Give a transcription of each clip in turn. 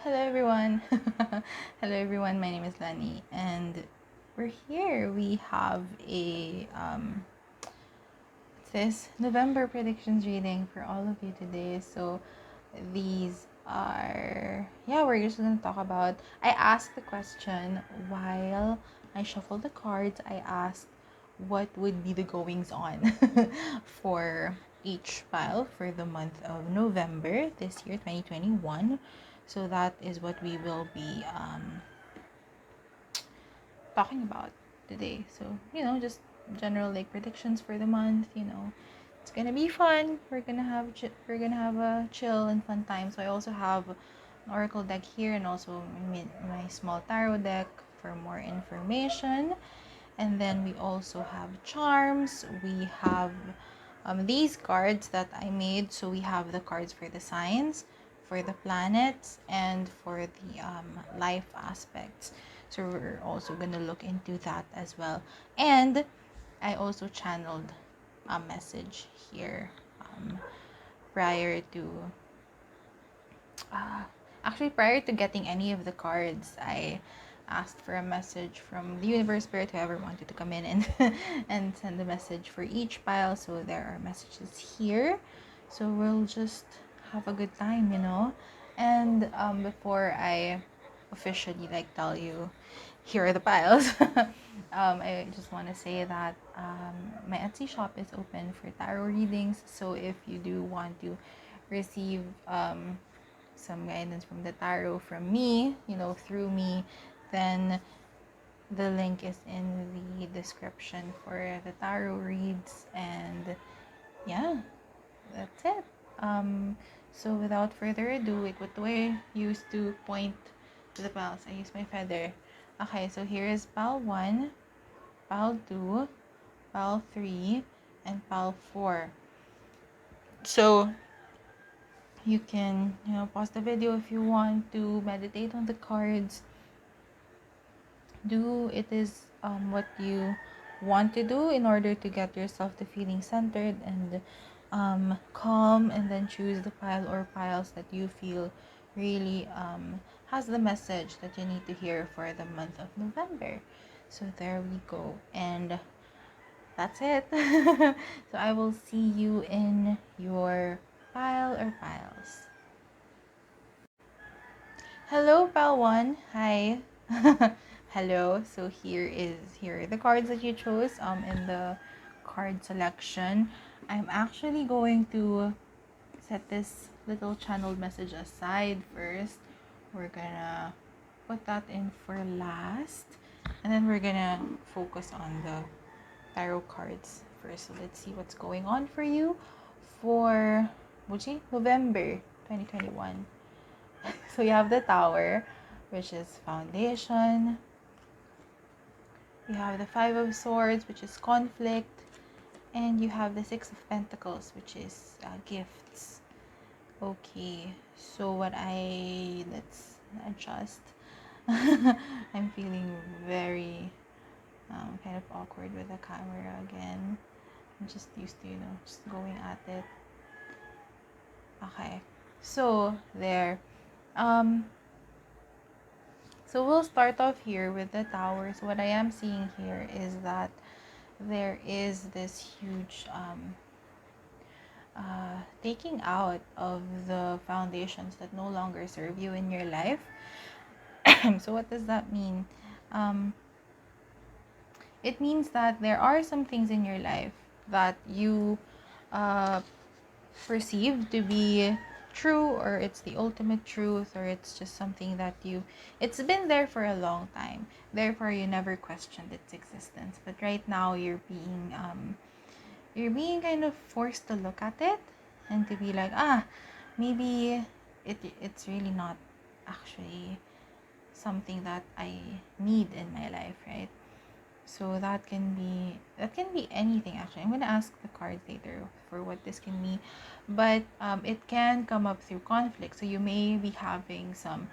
Hello everyone. Hello everyone. My name is Lani and we're here. We have a this November predictions reading for all of you today. So these are we're just going to talk about I asked the question while I shuffled the cards. I asked what would be the goings on for each pile for the month of November this year 2021. So that is what we will be talking about today. So, just general like predictions for the month, It's going to be fun. We're going to have a chill and fun time. So I also have an oracle deck here and also my small tarot deck for more information. And then we also have charms. We have these cards that I made. So we have the cards for the signs, for the planets, and for the life aspects. So we're also going to look into that as well. And I also channeled a message here prior to prior to getting any of the cards. I asked for a message from the universe, spirit, whoever wanted to come in and and send a message for each pile. So there are messages here, so we'll just have a good time, and before I officially tell you here are the piles, I just want to say that my Etsy shop is open for tarot readings. So if you do want to receive some guidance from the tarot from me, through me, then the link is in the description for the tarot reads. And yeah, that's it. So without further ado, what do I use to point to the pals? I use my feather. Okay, so here is pal 1, pal 2, pal 3, and pal 4. So you can pause the video if you want to meditate on the cards. It is what you want to do in order to get yourself to feeling centered and calm, and then choose the pile or piles that you feel really has the message that you need to hear for the month of November. So there we go, and that's it. So I will see you in your pile or piles. Hello, pal 1. Hi. Hello. So here are the cards that you chose in the card selection. I'm actually going to set this little channeled message aside first. We're gonna put that in for last, and then we're gonna focus on the tarot cards first. So let's see what's going on for you for November 2021. So you have the Tower, which is foundation. You have the Five of Swords, which is conflict. And you have the Six of Pentacles, which is gifts. Okay, so let's adjust. I'm feeling very kind of awkward with the camera again. I'm just used to, just going at it. Okay, so there. So we'll start off here with the towers. What I am seeing here is that there is this huge taking out of the foundations that no longer serve you in your life. So what does that mean? It means that there are some things in your life that you perceive to be true, or it's the ultimate truth, or it's just something that it's been there for a long time, therefore you never questioned its existence, but right now you're being kind of forced to look at it and to be like, maybe it's really not actually something that I need in my life, right? So that can be anything. Actually, I'm gonna ask the cards later for what this can mean, but it can come up through conflict. So you may be having some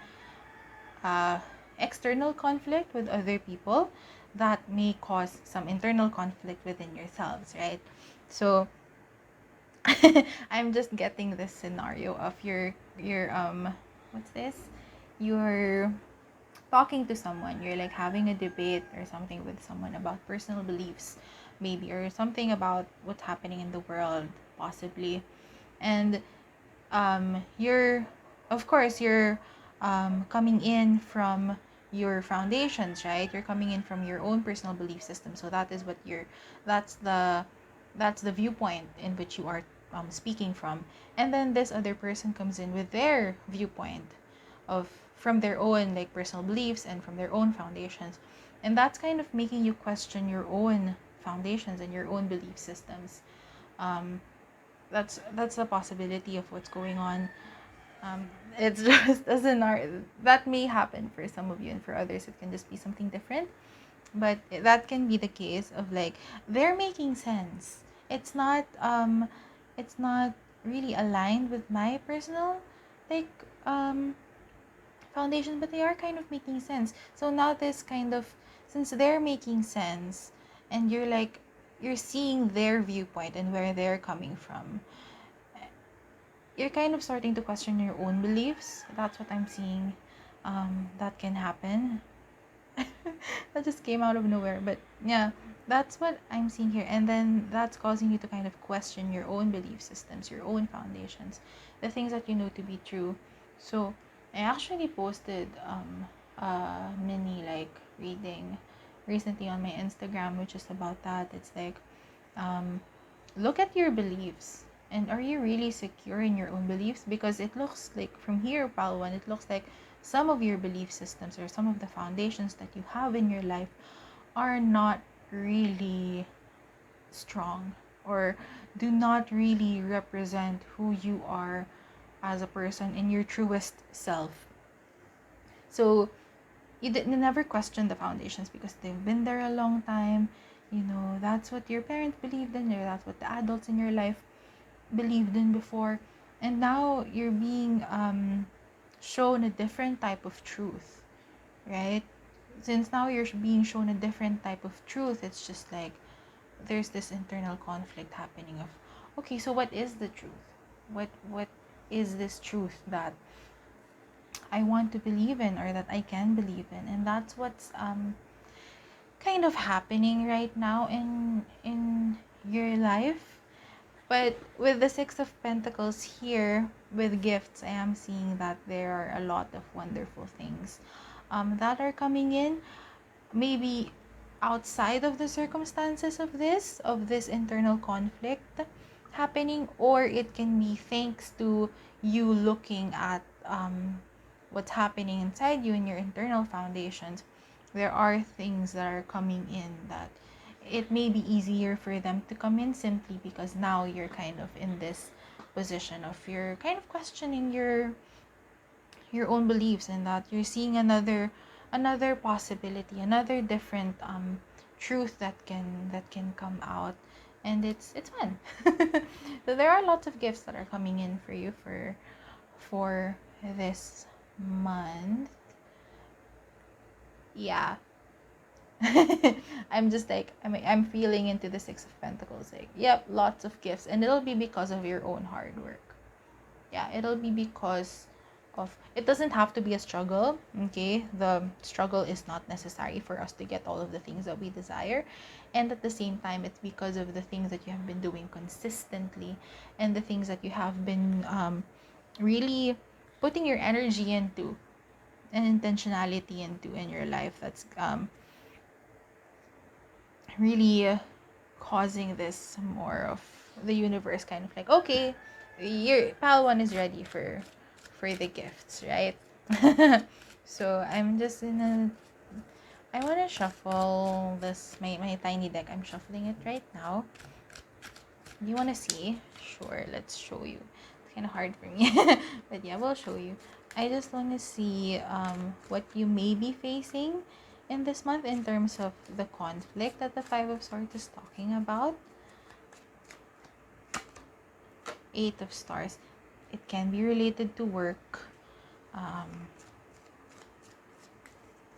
external conflict with other people that may cause some internal conflict within yourselves, right? So I'm just getting this scenario of your what's this? you're talking to someone, you're like having a debate or something with someone about personal beliefs, maybe, or something about what's happening in the world, possibly. And you're, of course, you're coming in from your foundations, right? You're coming in from your own personal belief system. So that is what you're, that's the that's the viewpoint in which you are speaking from. And then this other person comes in with their viewpoint of, from their own like personal beliefs and from their own foundations, and that's kind of making you question your own foundations and your own belief systems. um, that's the possibility of what's going on. It's just as an art that may happen for some of you, and for others it can just be something different. But that can be the case of like they're making sense. It's not really aligned with my personal like foundation, but they are kind of making sense. So now this kind of, since they're making sense and you're like, you're seeing their viewpoint and where they're coming from, you're kind of starting to question your own beliefs. That's what I'm seeing. That can happen. That just came out of nowhere, but yeah, that's what I'm seeing here. And then that's causing you to kind of question your own belief systems, your own foundations, the things that you know to be true. So I actually posted a mini like reading recently on my Instagram, which is about that. It's like, um look at your beliefs, and are you really secure in your own beliefs? Because it looks like from here, Palwan, it looks like some of your belief systems or some of the foundations that you have in your life are not really strong, or do not really represent who you are as a person in your truest self. So you never question the foundations because they've been there a long time. You know, that's what your parents believed in, or that's what the adults in your life believed in before. And now you're being shown a different type of truth, right? Since now you're being shown a different type of truth, it's just like there's this internal conflict happening of, okay, so what is the truth? What is this truth that I want to believe in, or that I can believe in? And that's what's kind of happening right now in your life. But with the Six of Pentacles here, with gifts, I am seeing that there are a lot of wonderful things that are coming in. Maybe outside of the circumstances of this internal conflict happening, or it can be thanks to you looking at what's happening inside you in your internal foundations. There are things that are coming in that it may be easier for them to come in, simply because now you're kind of in this position of you're kind of questioning your own beliefs, and that you're seeing another possibility, another different truth that can come out, and it's fun. So there are lots of gifts that are coming in for you for this month. Yeah. I'm just like, I'm feeling into the Six of Pentacles, like, yep, lots of gifts, and it'll be because of your own hard work. Yeah, it'll be because of, it doesn't have to be a struggle. Okay, the struggle is not necessary for us to get all of the things that we desire, and at the same time, it's because of the things that you have been doing consistently, and the things that you have been really putting your energy into and intentionality into in your life, that's really causing this more of the universe kind of like, okay, your pal one is ready for the gifts, right? So I'm just in a, I want to shuffle this, my tiny deck. I'm shuffling it right now. Do you want to see? Sure, let's show you. It's kind of hard for me. But yeah, we'll show you. I just want to see what you may be facing in this month in terms of the conflict that the Five of Swords is talking about. Eight of Stars. It can be related to work.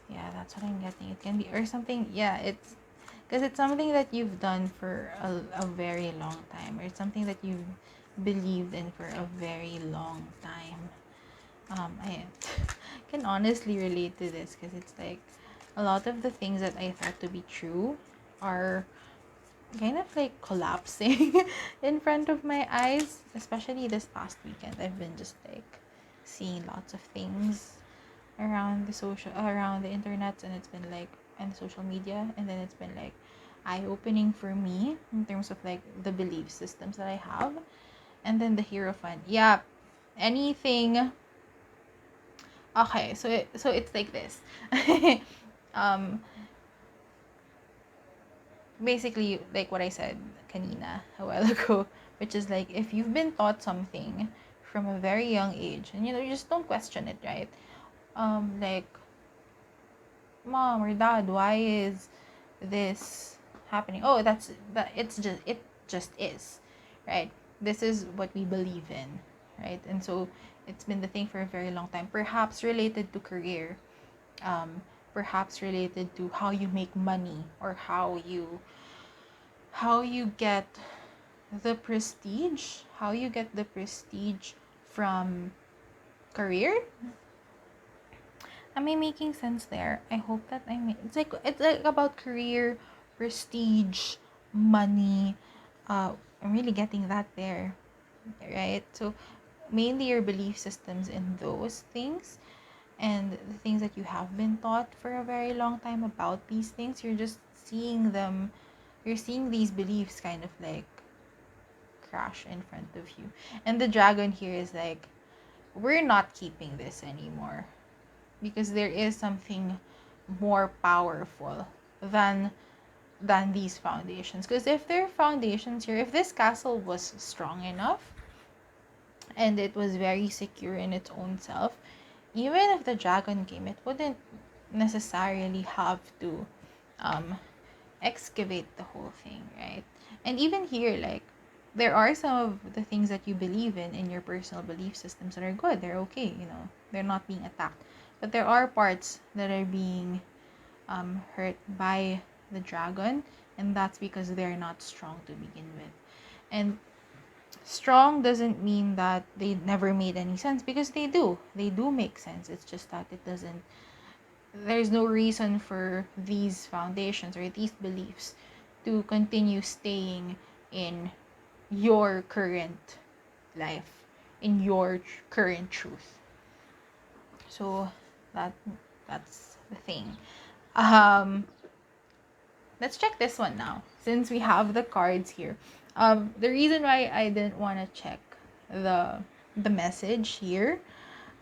Yeah, that's what I'm getting. It can be, or something, yeah, it's, because it's something that you've done for a very long time, or it's something that you've believed in for a very long time. I can honestly relate to this because it's like a lot of the things that I thought to be true are kind of like collapsing in front of my eyes, especially this past weekend. I've been just like seeing lots of things around the internet, and it's been like, and social media, and then it's been like eye-opening for me in terms of like the belief systems that I have. And then the hierophant, yeah, anything. Okay, so it's like this. um Basically like what I said kanina a while ago, which is like if you've been taught something from a very young age, and you just don't question it, right? Like, mom or dad, why is this happening? Oh, that it just is, right? This is what we believe in, right? And so it's been the thing for a very long time, perhaps related to career, um perhaps related to how you make money, or how you get the prestige from career. Am I making sense there? I hope that it's like about career, prestige, money. I'm really getting that there, right? So mainly your belief systems in those things, and the things that you have been taught for a very long time about these things. You're just seeing them. You're seeing these beliefs kind of like crash in front of you. And the dragon here is like, we're not keeping this anymore, because there is something more powerful than these foundations. Because if their foundations here, if this castle was strong enough and it was very secure in its own self, even if the dragon came, it wouldn't necessarily have to um excavate the whole thing, right? And even here, like, there are some of the things that you believe in your personal belief systems that are good. They're okay, they're not being attacked. But there are parts that are being hurt by the dragon, and that's because they're not strong to begin with. And strong doesn't mean that they never made any sense, because they do make sense. It's just that it doesn't there's no reason for these foundations or these beliefs to continue staying in your current life, in your current truth. So that's the thing. um let's check this one now, since we have the cards here. The reason why I didn't want to check the message here,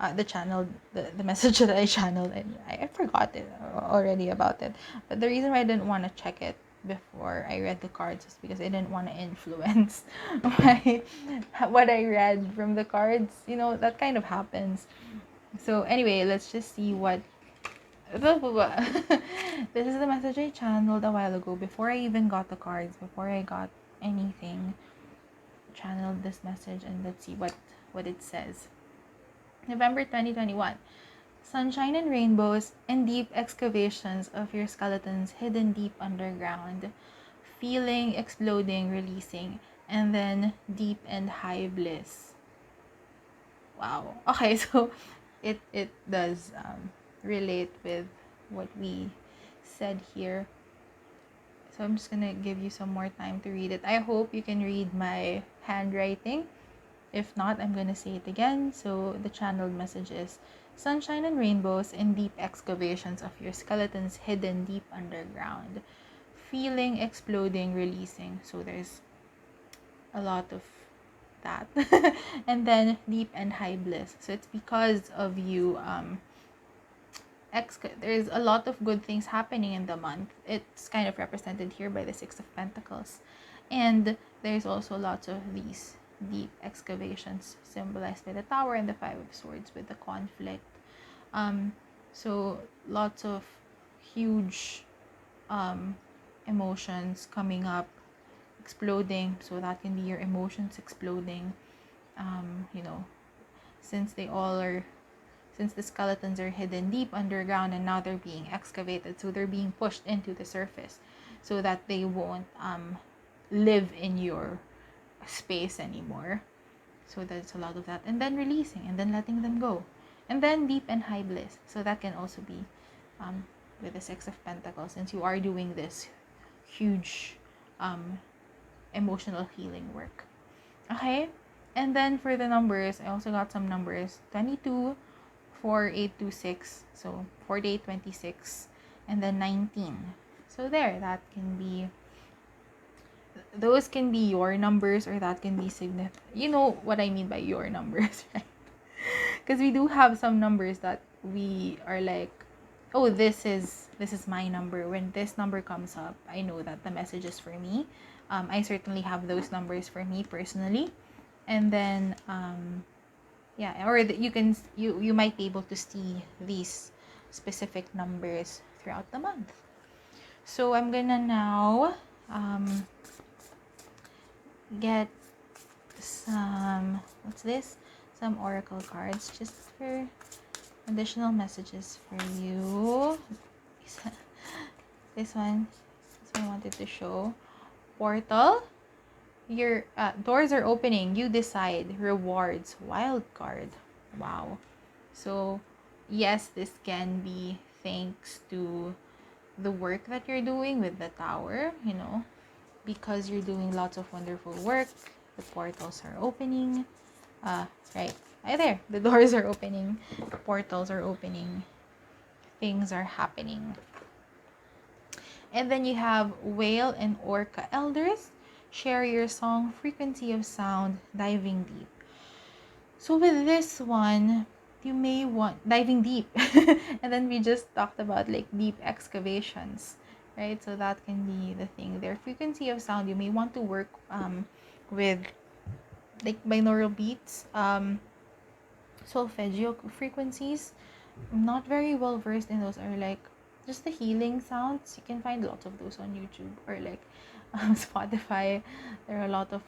the message that I channeled, and I forgot it already about it. But the reason why I didn't want to check it before I read the cards is because I didn't want to influence what I read from the cards. That kind of happens. So anyway, let's just see what. This is the message I channeled a while ago, before I even got the cards, before I got anything. Channeled this message, and let's see what it says. November 2021. Sunshine and rainbows and deep excavations of your skeletons hidden deep underground. Feeling, exploding, releasing, and then deep and high bliss. Wow. Okay, so it does relate with what we said here. So I'm just gonna give you some more time to read it. I hope you can read my handwriting. If not, I'm gonna say it again. So the channeled message is: sunshine and rainbows and deep excavations of your skeletons hidden deep underground. Feeling, exploding, releasing. So there's a lot of that. And then deep and high bliss. So it's because of you there's a lot of good things happening in the month. It's kind of represented here by the Six of Pentacles. And there's also lots of these deep excavations symbolized by the Tower and the Five of Swords with the conflict. So lots of huge emotions coming up, exploding. So that can be your emotions exploding. Since the skeletons are hidden deep underground, and now they're being excavated, so they're being pushed into the surface so that they won't live in your space anymore. So there's a lot of that. And then releasing, and then letting them go, And then deep and high bliss. So that can also be with the Six of Pentacles, since you are doing this huge emotional healing work. Okay? And then for the numbers, I also got some numbers. 22, 4826. So 4826. And then 19. So there, that can be, those can be your numbers, or that can be significant. You know what I mean by your numbers, right? Because we do have some numbers that we are like, oh, this is my number. When this number comes up, I know that the message is for me. I certainly have those numbers for me personally. And then yeah, or you might be able to see these specific numbers throughout the month. So I'm gonna now get some, what's this, some oracle cards just for additional messages for you. This one I wanted to show. Portal. Your doors are opening. You decide. Rewards. Wild card. Wow. So yes, this can be thanks to the work that you're doing with the tower, because you're doing lots of wonderful work. The portals are opening. Right there, the doors are opening, portals are opening, things are happening. And then you have whale and orca elders. Share your song, frequency of sound, diving deep. So with this one, you may want diving deep. And then we just talked about like deep excavations, right? So that can be the thing there. Frequency of sound, you may want to work with like binaural beats, solfeggio frequencies. I'm not very well versed in those, are like just the healing sounds. You can find lots of those on YouTube or like Spotify. There are a lot of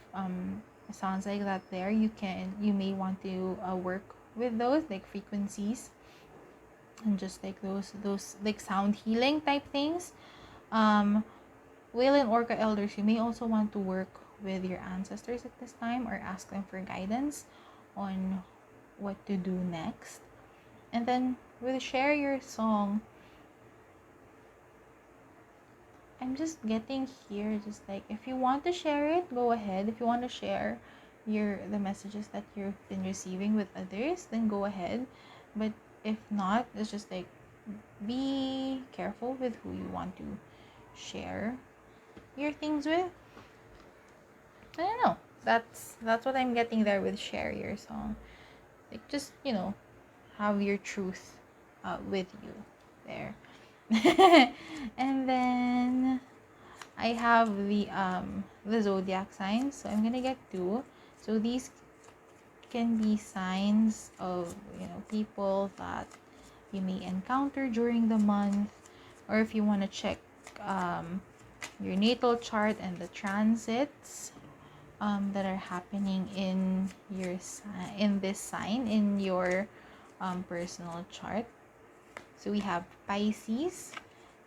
sounds like that there. You may want to work with those like frequencies and just like those like sound healing type things. Whale and orca elders, you may also want to work with your ancestors at this time or ask them for guidance on what to do next. And then with share your song, I'm just getting here just like if you want to share it, go ahead. If you want to share the messages that you've been receiving with others, then go ahead. But if not, it's just like be careful with who you want to share your things with. I don't know. That's what I'm getting there with share your song. Like just, have your truth with you there. And then I have the zodiac signs. So I'm gonna get 2. So these can be signs of people that you may encounter during the month, or if you want to check your natal chart and the transits that are happening in this sign in your personal chart. So we have Pisces,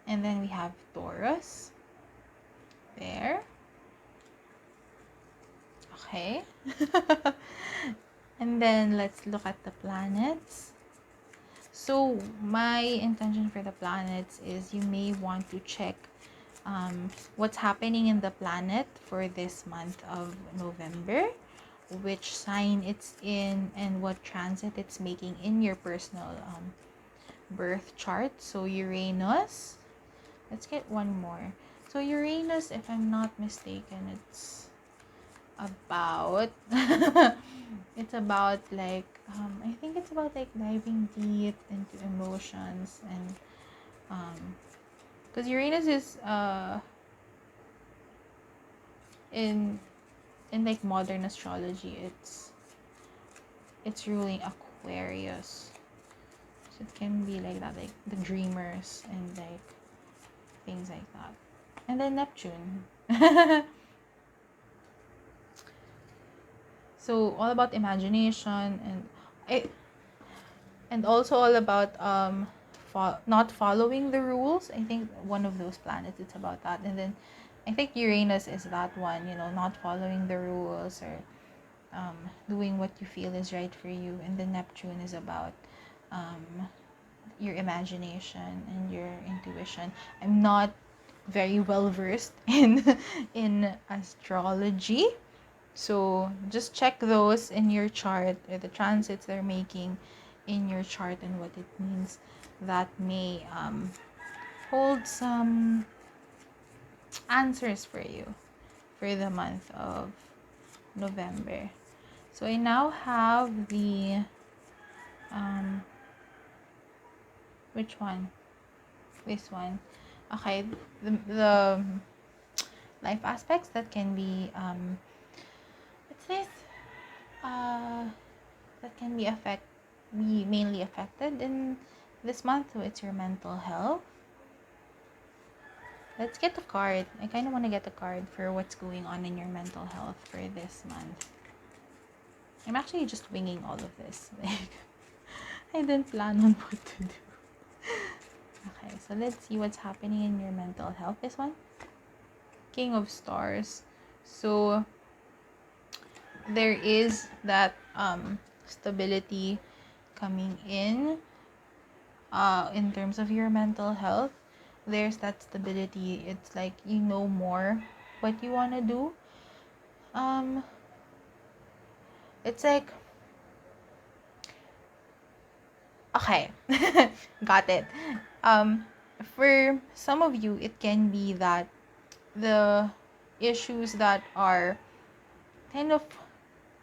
and then we have Taurus there. Okay. And then let's look at the planets. So my intention for the planets is you may want to check what's happening in the planet for this month of November, which sign it's in, and what transit it's making in your personal birth chart. So Uranus, let's get one more. So Uranus, if I'm not mistaken, it's about it's about like I think it's about like diving deep into emotions, and because Uranus is in like modern astrology, it's ruling Aquarius, so it can be like that, like the dreamers and like things like that. And then Neptune. So all about imagination, and also all about not following the rules. I think one of those planets, it's about that. And then I think Uranus is that one, not following the rules, or doing what you feel is right for you. And then Neptune is about your imagination and your intuition. I'm not very well versed in astrology, so just check those in your chart, or the transits they're making in your chart, and what it means. That may hold some answers for you for the month of November. So I now have the which one? This one. Okay, the life aspects that can be what's this? Uh, that can be mainly affected in this month. So it's your mental health. Let's get a card. I kind of want to get a card for what's going on in your mental health for this month. I'm actually just winging all of this. Like, I didn't plan on what to do. Okay, so let's see what's happening in your mental health. This one, King of Stars. So there is that stability coming in terms of your mental health. There's that stability. It's like you know more what you want to do. It's like, okay, got it. For some of you, it can be that the issues that are kind of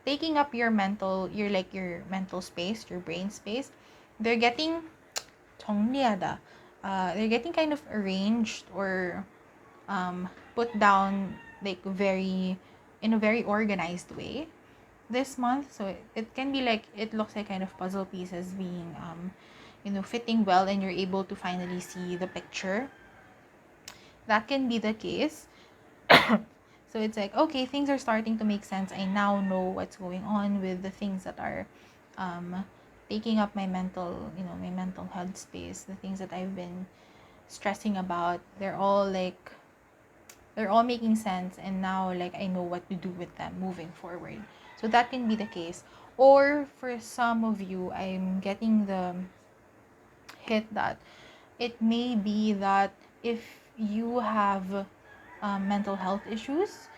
taking up your mental space, your brain space, they're getting they're getting kind of arranged, or put down, like very in a very organized way this month. So it can be like, it looks like kind of puzzle pieces being fitting well, and you're able to finally see the picture. That can be the case. So it's like, okay, things are starting to make sense. I now know what's going on with the things that are taking up my mental health space. The things that I've been stressing about, they're all making sense, and now, like, I know what to do with them moving forward. So that can be the case. Or for some of you, I'm getting the hit that it may be that if you have mental health issues,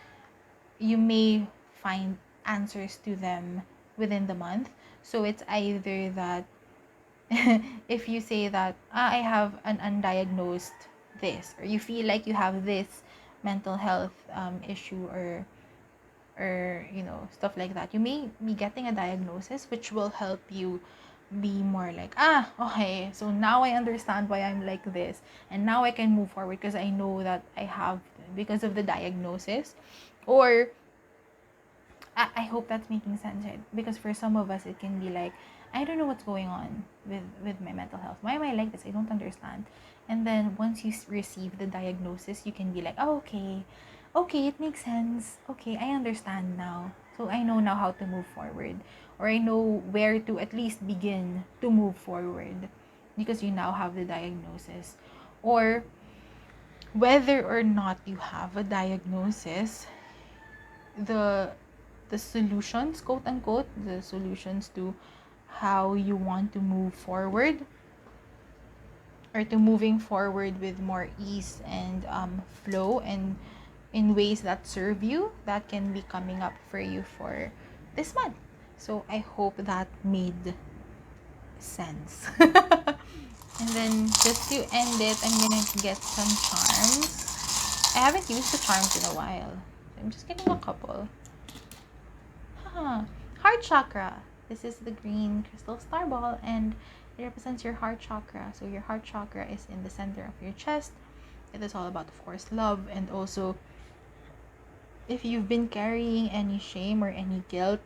you may find answers to them within the month. So it's either that if you say that, I have an undiagnosed this, or you feel like you have this mental health issue, or stuff like that, you may be getting a diagnosis, which will help you be more like, okay, so now I understand why I'm like this, and now I can move forward because I know that I have, because of the diagnosis. Or I hope that's making sense, right? Because for some of us, it can be like, I don't know what's going on with my mental health. Why am I like this? I don't understand. And then once you receive the diagnosis, you can be like, oh, okay, it makes sense. Okay, I understand now. So I know now how to move forward. Or I know where to at least begin to move forward, because you now have the diagnosis. Or whether or not you have a diagnosis, the solutions, quote unquote, the solutions to how you want to move forward, or to moving forward with more ease and flow, and in ways that serve you, that can be coming up for you for this month. So I hope that made sense. And then just to end it, I'm gonna get some charms. I haven't used the charms in a while. I'm just getting a couple. Heart chakra. This is the green crystal star ball, and it represents your heart chakra. So your heart chakra is in the center of your chest. It is all about, of course, love, and also if you've been carrying any shame or any guilt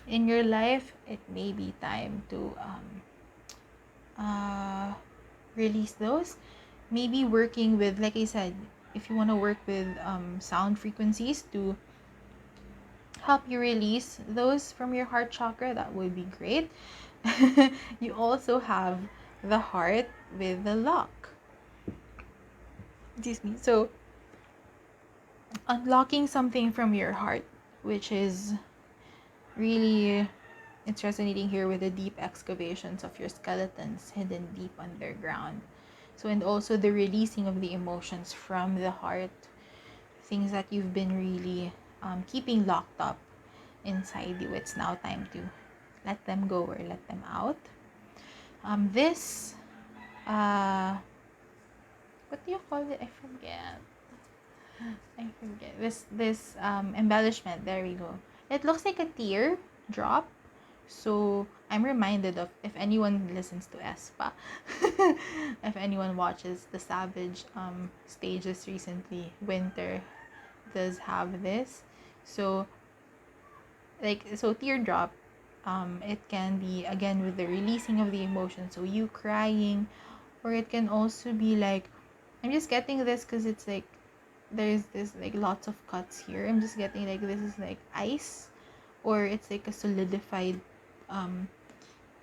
in your life, it may be time to release those. Maybe working with, like I said, if you want to work with sound frequencies to help you release those from your heart chakra, that would be great. You also have the heart with the lock. Excuse me. So unlocking something from your heart, which is really It's resonating here with the deep excavations of your skeletons hidden deep underground. So, and also the releasing of the emotions from the heart, things that you've been really keeping locked up inside you. It's now time to let them go or let them out. This, what do you call it? I forget. This embellishment. There we go. It looks like a tear drop. So I'm reminded of, if anyone listens to Espa, if anyone watches the Savage stages recently, Winter does have this. So teardrop, it can be again with the releasing of the emotion. So you crying, or it can also be like, I'm just getting this because it's like there's this like lots of cuts here. I'm just getting like this is like ice, or it's like a solidified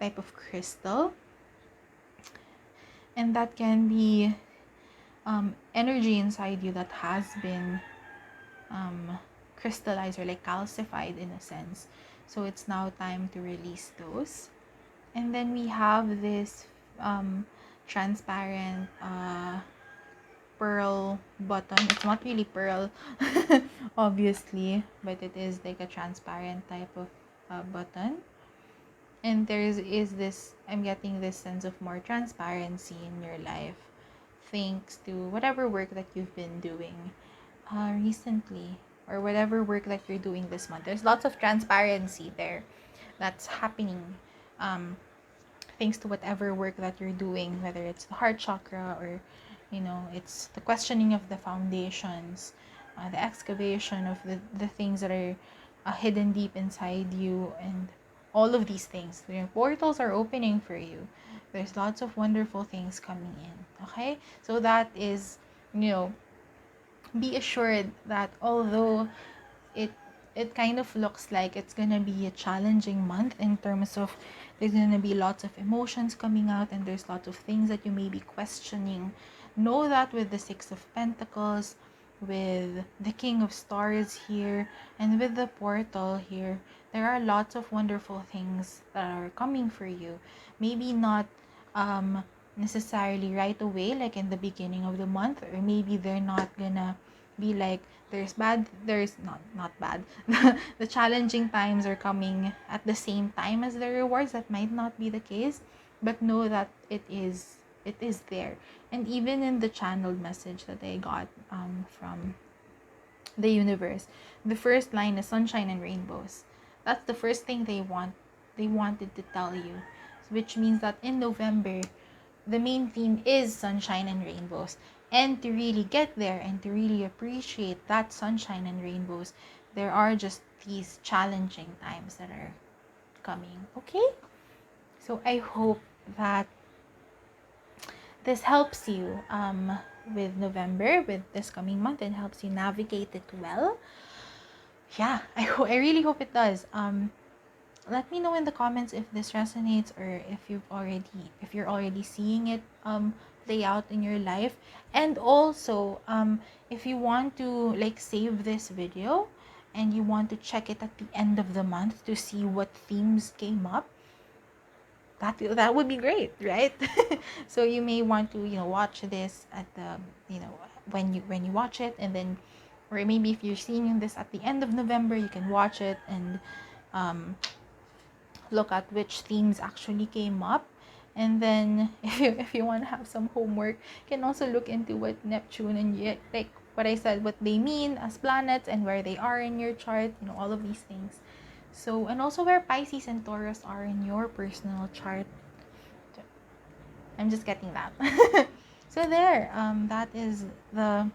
type of crystal, and that can be energy inside you that has been crystallized or like calcified in a sense. So it's now time to release those. And then we have this transparent pearl button. It's not really pearl, obviously, but it is like a transparent type of button. And is this, I'm getting this sense of more transparency in your life, thanks to whatever work that you've been doing recently, or whatever work that you're doing this month. There's lots of transparency there that's happening, thanks to whatever work that you're doing, whether it's the heart chakra, or it's the questioning of the foundations, the excavation of the things that are hidden deep inside you, and all of these things. Your portals are opening for you. There's lots of wonderful things coming in. Okay, so that is, be assured that although it it kind of looks like it's gonna be a challenging month in terms of there's gonna be lots of emotions coming out, and there's lots of things that you may be questioning, know that with the Six of Pentacles, with the King of Stars here, and with the portal here, there are lots of wonderful things that are coming for you. Maybe not necessarily right away, like in the beginning of the month, or maybe they're not gonna be like, there's not bad. The challenging times are coming at the same time as the rewards. That might not be the case, but know that it is there. And even in the channeled message that I got from the universe, the first line is sunshine and rainbows. That's the first thing they wanted to tell you, which means that in November, the main theme is sunshine and rainbows. And to really get there and to really appreciate that sunshine and rainbows, there are just these challenging times that are coming. Okay? So I hope that this helps you with November, with this coming month, and helps you navigate it well. Yeah, I really hope it does. Let me know in the comments if this resonates, or if you're already seeing it play out in your life. And also if you want to like save this video and you want to check it at the end of the month to see what themes came up, that would be great, right? So you may want to watch this at the when you watch it, and then, or maybe if you're seeing this at the end of November, you can watch it and look at which themes actually came up. And then if you want to have some homework, you can also look into what Neptune and like what I said, what they mean as planets and where they are in your chart, all of these things. So, and also where Pisces and Taurus are in your personal chart. I'm just getting that. So there, that is the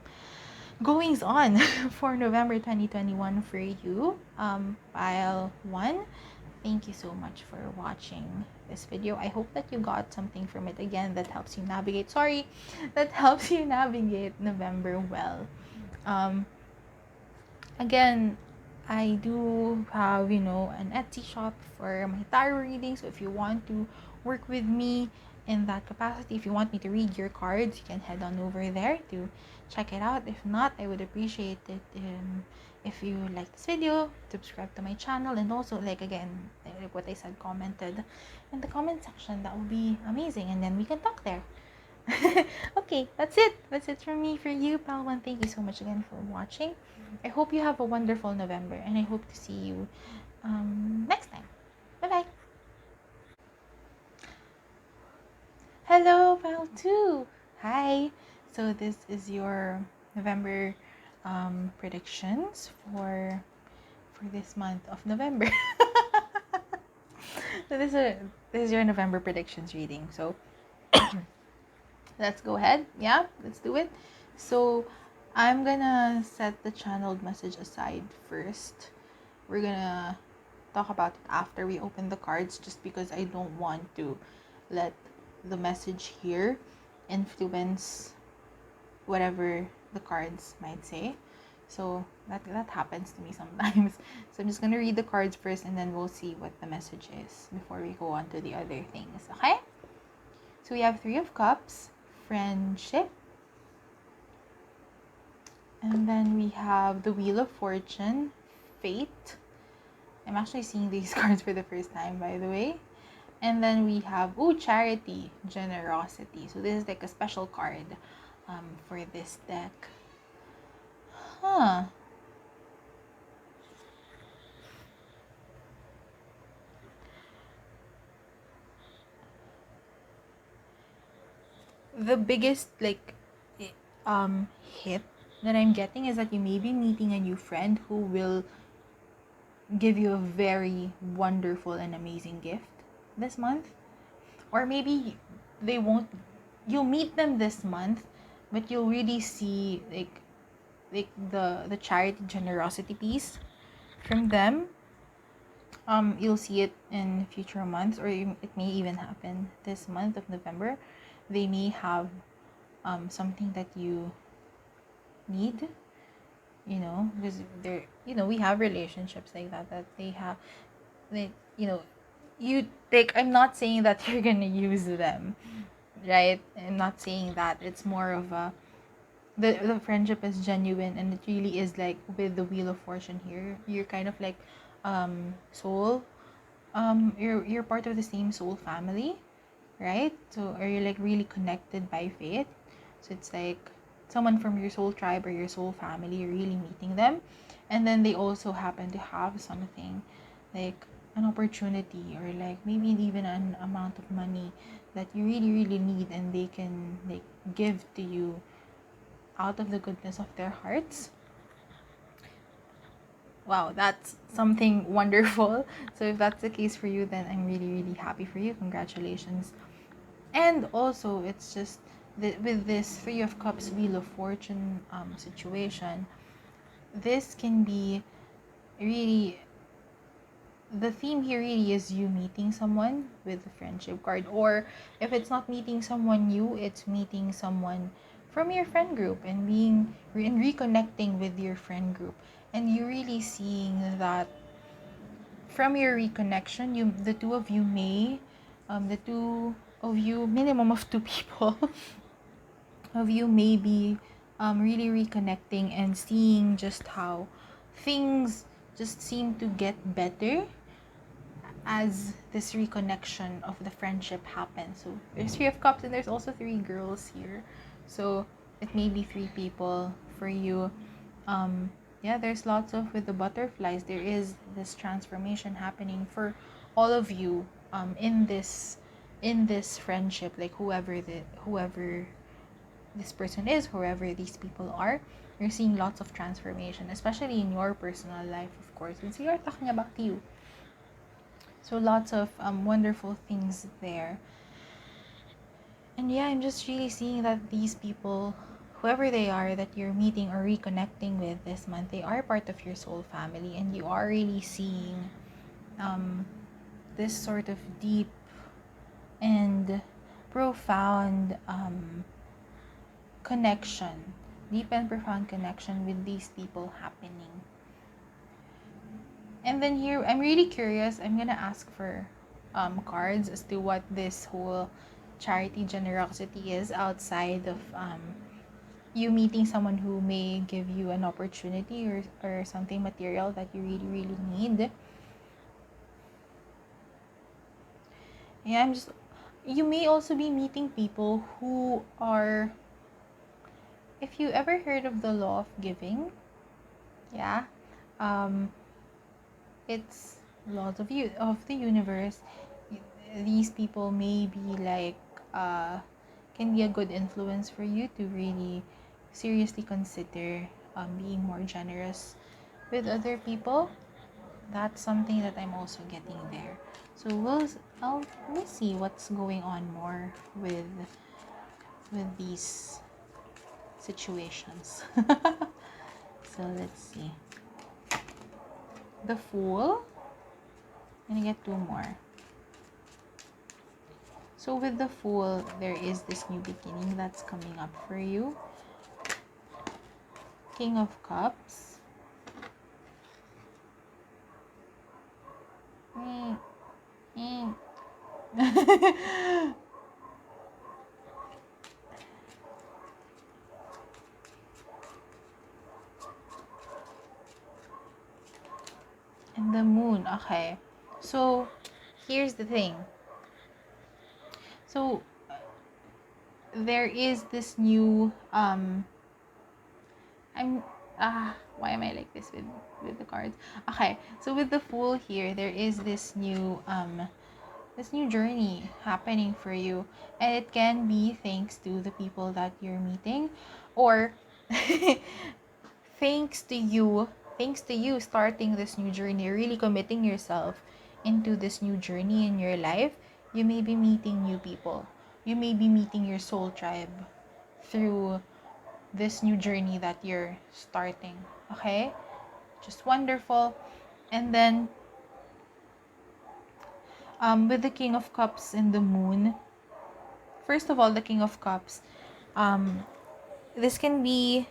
goings on for November 2021 for you, pile 1. Thank you so much for watching this video. I hope that you got something from it, again, that helps you navigate November well. Again, I do have, an Etsy shop for my tarot reading. So if you want to work with me in that capacity, if you want me to read your cards, you can head on over there to check it out. If not, I would appreciate it if you like this video, subscribe to my channel, and also, like, again, like what I said, commented in the comment section. That would be amazing, and then we can talk there. Okay, that's it. That's it from me for you, Palwan. Thank you so much again for watching. I hope you have a wonderful November, and I hope to see you next time. Bye bye. Hello, Pal 2. Hi. So this is your November predictions for this month of November. So this is your November predictions reading. So let's go ahead. Yeah, let's do it. So I'm gonna set the channeled message aside first. We're gonna talk about it after we open the cards, just because I don't want to let the message here influence whatever the cards might say. So that happens to me sometimes. So I'm just gonna read the cards first, and then we'll see what the message is before we go on to the other things. Okay? So we have Three of Cups, friendship, and then we have the Wheel of Fortune, fate. I'm actually seeing these cards for the first time, by the way. And then we have, charity, generosity. So this is like a special card for this deck. Huh. The biggest, like, hit that I'm getting is that you may be meeting a new friend who will give you a very wonderful and amazing gift this month. Or maybe they won't, you'll meet them this month, but you'll really see like the charity generosity piece from them. You'll see it in future months, or it may even happen this month of November. They may have something that you need, because they're, we have relationships like that they have, they, you like, I'm not saying that you're gonna use them, right? I'm not saying that. It's more of a, the friendship is genuine, and it really is, like, with the Wheel of Fortune here, you're kind of like soul, you're part of the same soul family, right? So are you, like, really connected by faith? So it's like someone from your soul tribe or your soul family, you're really meeting them, and then they also happen to have something, like an opportunity, or like maybe even an amount of money that you really really need, and they can, like, give to you out of the goodness of their hearts. Wow, that's something wonderful. So if that's the case for you, then I'm really really happy for you. Congratulations. And also, it's just with this Three of Cups, Wheel of Fortune situation, this can be really, the theme here really is you meeting someone with the friendship card, or if it's not meeting someone new, it's meeting someone from your friend group, and reconnecting with your friend group, and you really seeing that from your reconnection, the two of you may, the two of you, minimum of two people of you may be really reconnecting, and seeing just how things just seem to get better as this reconnection of the friendship happens. So there's Three of Cups, and there's also three girls here. So it may be three people for you. Yeah, there's lots of, with the butterflies, there is this transformation happening for all of you in this friendship, like whoever this person is, whoever these people are, you're seeing lots of transformation, especially in your personal life, of course, since we are talking about you. So lots of wonderful things there. And yeah, I'm just really seeing that these people, whoever they are that you're meeting or reconnecting with this month, they are part of your soul family, and you are really seeing this sort of deep and profound connection, deep and profound connection with these people happening. And then here, I'm really curious. I'm gonna ask for cards as to what this whole charity generosity is outside of you meeting someone who may give you an opportunity or something material that you really, really need. Yeah, you may also be meeting people who are, if you ever heard of the law of giving, yeah, um, it's laws of the universe. These people may be like, can be a good influence for you to really seriously consider being more generous with other people. That's something that I'm also getting there. So let me see what's going on more with these situations. So let's see. The Fool. I'm gonna get two more. So with the Fool, there is this new beginning that's coming up for you. King of Cups. Mm, mm. And the Moon. Okay. So here's the thing. So there is this new I'm why am I like this with the cards? Okay, so with the Fool here, there is this new journey happening for you, and it can be thanks to the people that you're meeting, or thanks to you thanks to you starting this new journey, really committing yourself into this new journey in your life. You may be meeting new people, you may be meeting your soul tribe through this new journey that you're starting. Okay, just wonderful. And then with the King of Cups and the Moon, first of all, the King of Cups, um this can be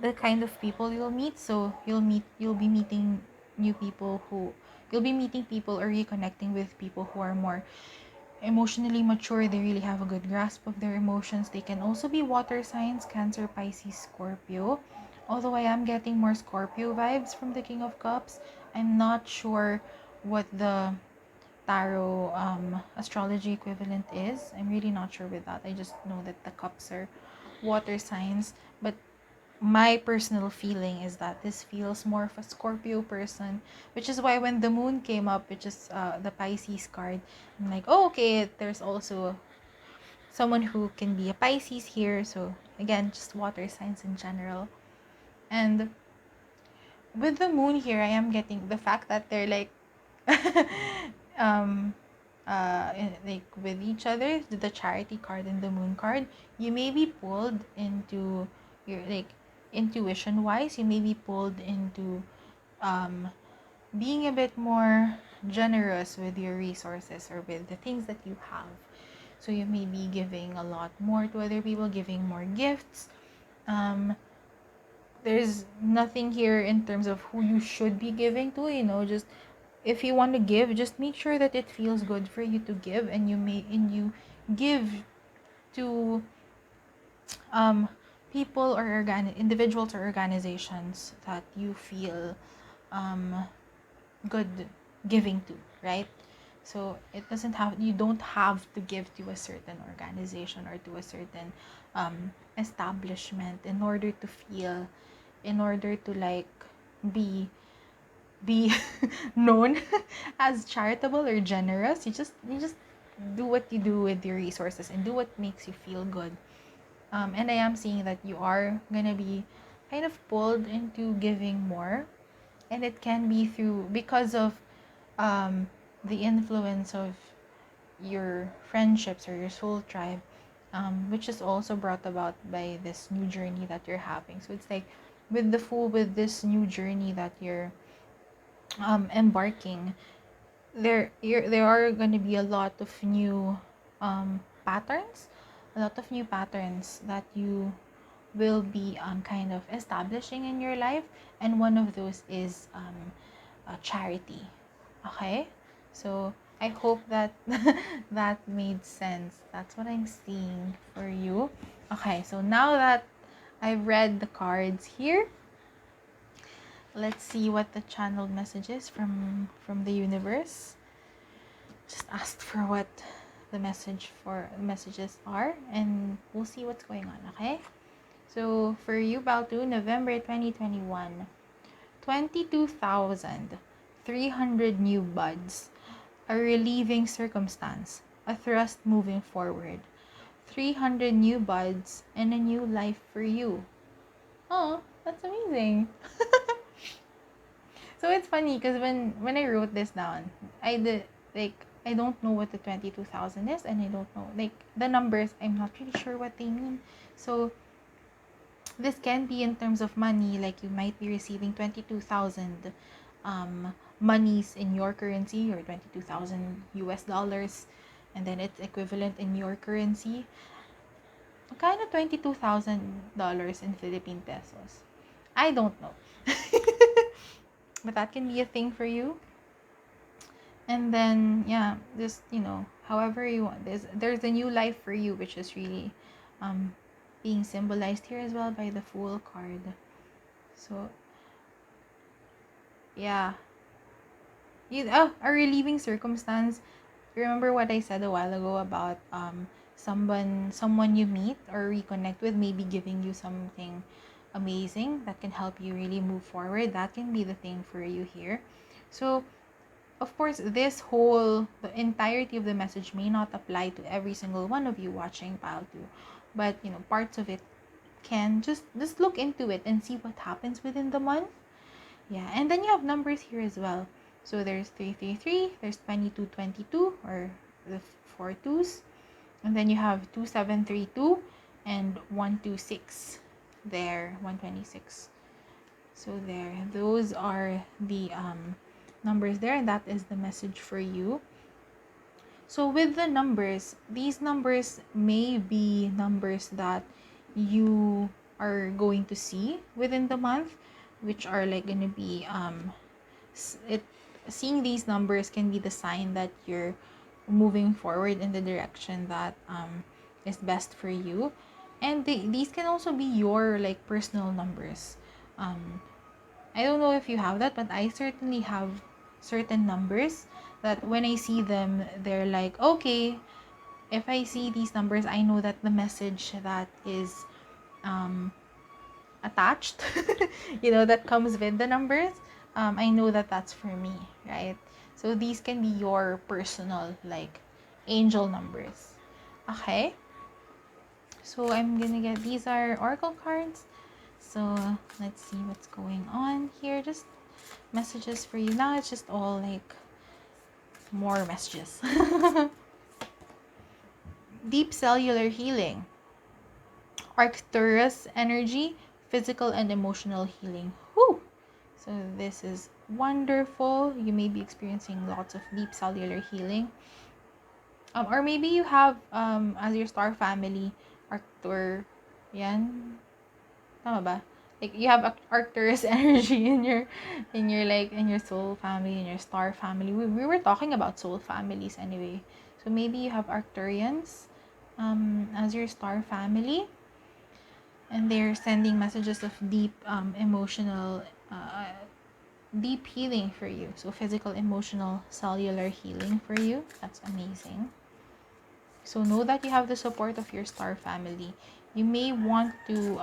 the kind of people you'll meet. So you'll be meeting new people who you'll be meeting people or reconnecting with people who are more emotionally mature. They really have a good grasp of their emotions. They can also be water signs: Cancer, Pisces, Scorpio. Although I am getting more Scorpio vibes from the King of Cups, I'm not sure what the tarot astrology equivalent is. I'm really not sure with that. I just know that the cups are water signs, but my personal feeling is that this feels more of a Scorpio person, which is why when the Moon came up, which is the Pisces card, I'm like, oh, okay, there's also someone who can be a Pisces here. So again, just water signs in general. And with the Moon here, I am getting the fact that they're like um like with each other, the Charity card and the Moon card. You may be pulled into your, like, intuition wise, you may be pulled into um being a bit more generous with your resources or with the things that you have. So you may be giving a lot more to other people, giving more gifts. There's nothing here in terms of who you should be giving to, just if you want to give, just make sure that it feels good for you to give, and you give to people or individuals or organizations that you feel good giving to, right? So you don't have to give to a certain organization or to a certain establishment in order to like be known as charitable or generous. You just do what you do with your resources and do what makes you feel good. And I am seeing that you are gonna be kind of pulled into giving more, and it can be because of um, the influence of your friendships or your soul tribe, which is also brought about by this new journey that you're having. So it's like with the Fool, with this new journey that you're embarking, there are going to be a lot of new patterns, that you will be kind of establishing in your life. And one of those is charity. Okay? So, I hope that that made sense. That's what I'm seeing for you. Okay, so now that I've read the cards here, let's see what the channeled message is from the universe. Just ask for what the messages are, and we'll see what's going on. Okay, so for you, Baltu, November 2021, 22,300 new buds, a relieving circumstance, a thrust moving forward, 300 new buds, and a new life for you. Oh, that's amazing. So it's funny because when I wrote this down, I did like I don't know what the 22,000 is, and I don't know like the numbers. I'm not really sure what they mean. So this can be in terms of money, like you might be receiving 22,000 monies in your currency, or 22,000 US dollars, and then it's equivalent in your currency. Kind of $22,000 in Philippine pesos. I don't know. But that can be a thing for you. And then yeah, just however you want this, there's a new life for you, which is really being symbolized here as well by the Fool card. So yeah, a relieving circumstance. Remember what I said a while ago about someone you meet or reconnect with, maybe giving you something amazing that can help you really move forward. That can be the thing for you here. So of course, the entirety of the message may not apply to every single one of you watching Pile 2, but parts of it can. Just look into it and see what happens within the month. Yeah, and then you have numbers here as well. So there's 333, there's 2222, or the four twos, and then you have 2732 and 126. There, 126. So there, those are the numbers there, and that is the message for you. So with the numbers, these numbers may be numbers that you are going to see within the month, which are like going to be seeing these numbers can be the sign that you're moving forward in the direction that is best for you. And these can also be your like personal numbers. I don't know if you have that, but I certainly have certain numbers that when I see them, they're like, okay, if I see these numbers, I know that the message that is attached, that comes with the numbers, I know that that's for me, right? So these can be your personal, like, angel numbers. Okay? So I'm gonna get, these are oracle cards. So let's see what's going on here. Just messages for you. Now it's just all like more messages. Deep cellular healing. Arcturus energy, physical and emotional healing. Whew! So this is wonderful. You may be experiencing lots of deep cellular healing. Or maybe you have as your star family, Arcturian. Tama ba? Like you have Arcturus energy in your in your soul family, in your star family. We were talking about soul families anyway. So maybe you have Arcturians as your star family, and they're sending messages of deep emotional deep healing for you. So physical, emotional, cellular healing for you. That's amazing. So know that you have the support of your star family. You may want to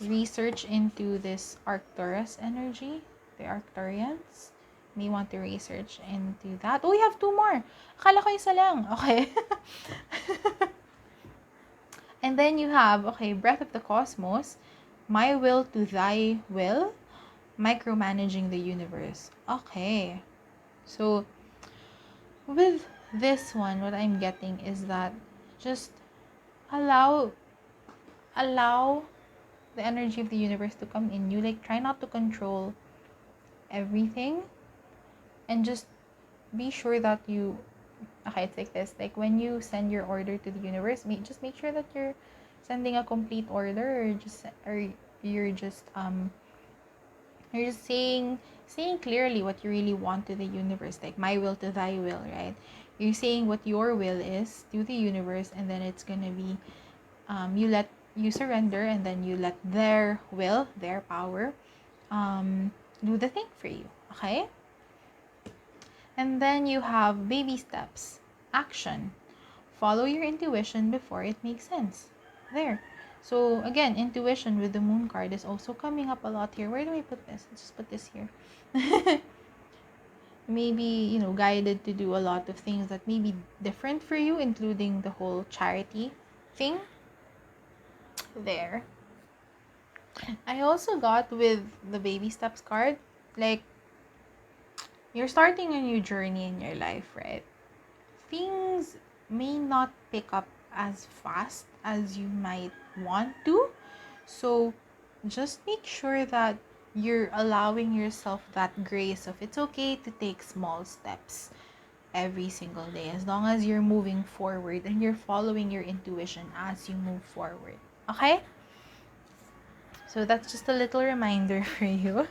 research into this Arcturus energy, the Arcturians. May want to research into that. Oh, we have two more. Akala ko isa lang. Okay. And then you have, okay, Breath of the Cosmos, My Will to Thy Will, Micromanaging the Universe. Okay. So, with this one, what I'm getting is that just allow the energy of the universe to come in you. Like, try not to control everything, and just be sure that you, okay, it's like this, like when you send your order to the universe, just make sure that you're sending a complete order, or you're just You're just saying clearly what you really want to the universe, like my will to thy will, right? You're saying what your will is to the universe, and then it's gonna be you surrender, and then you let their will, their power, do the thing for you. Okay? And then you have baby steps. Action. Follow your intuition before it makes sense. There. So again, intuition with the moon card is also coming up a lot here. Where do I put this? Let's just put this here. Maybe, guided to do a lot of things that may be different for you, including the whole charity thing. There. I also got with the baby steps card, like, you're starting a new journey in your life, right? Things may not pick up as fast as you might want to. So just make sure that you're allowing yourself that grace of it's okay to take small steps every single day, as long as you're moving forward and you're following your intuition as you move forward. Okay? So that's just a little reminder for you.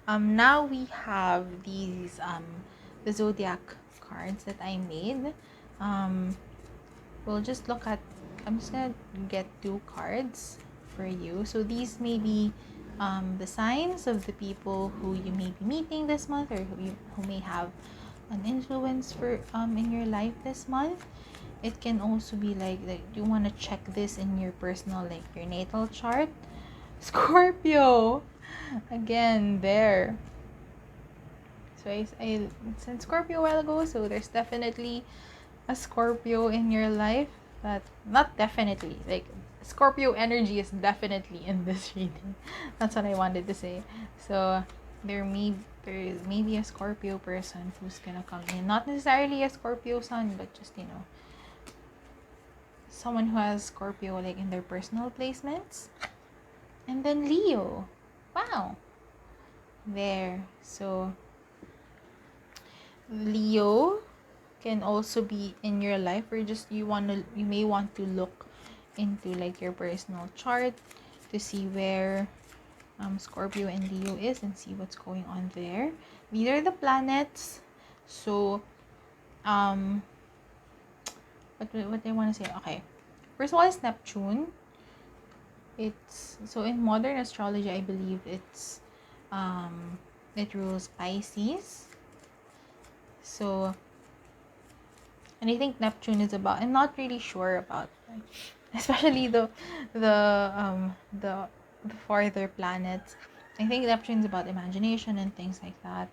Now we have these the zodiac cards that I made. We'll just look at, I'm just gonna get 2 cards for you. So these may be the signs of the people who you may be meeting this month, or who may have an influence for in your life this month. It can also be like you want to check this in your personal, like your natal chart. Scorpio, again there. So I said Scorpio a while ago, so there's definitely a Scorpio in your life. That, not definitely, like Scorpio energy is definitely in this reading. That's what I wanted to say. So there is maybe a Scorpio person who's gonna come in, not necessarily a Scorpio sun, but just someone who has Scorpio like in their personal placements. And then Leo, wow, there. So Leo can also be in your life, or just you may want to look into like your personal chart to see where Scorpio and Leo is, and see what's going on there. These are the planets. So what I want to say, okay, first of all is Neptune. It's so in modern astrology, I believe it rules Pisces. So, and I think Neptune is about, I'm not really sure about, especially the farther planets. I think Neptune's about imagination and things like that,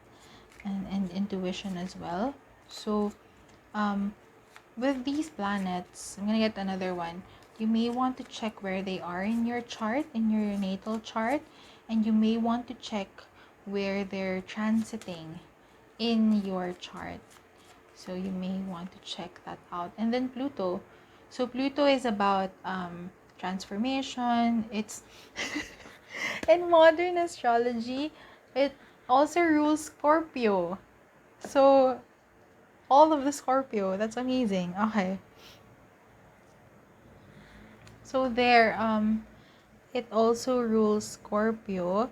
and intuition as well. So with these planets, I'm gonna get another one. You may want to check where they are in your chart, in your natal chart, and you may want to check where they're transiting in your chart. So you may want to check that out. And then Pluto. So Pluto is about transformation. It's in modern astrology, it also rules Scorpio. So all of the Scorpio, that's amazing. Okay. So there, it also rules Scorpio.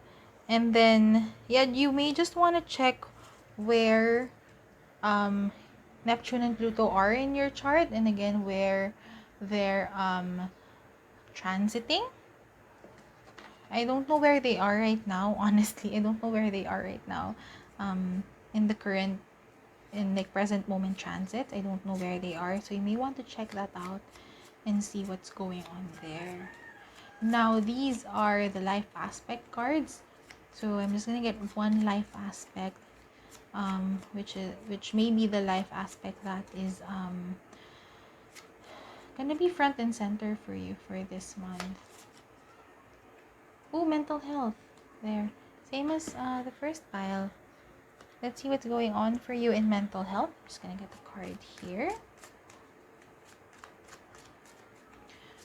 And then, yeah, you may just want to check where Neptune and Pluto are in your chart, and again where they're transiting. I don't know where they are right now, honestly. I don't know where they are right now in the current, in like present moment transit. I don't know where they are, so you may want to check that out and see what's going on there. Now these are the life aspect cards, so I'm just gonna get one life aspect, which may be the life aspect that is gonna be front and center for you for this month. Oh, mental health, there, same as the first pile. Let's see what's going on for you in mental health. I'm just gonna get the card here.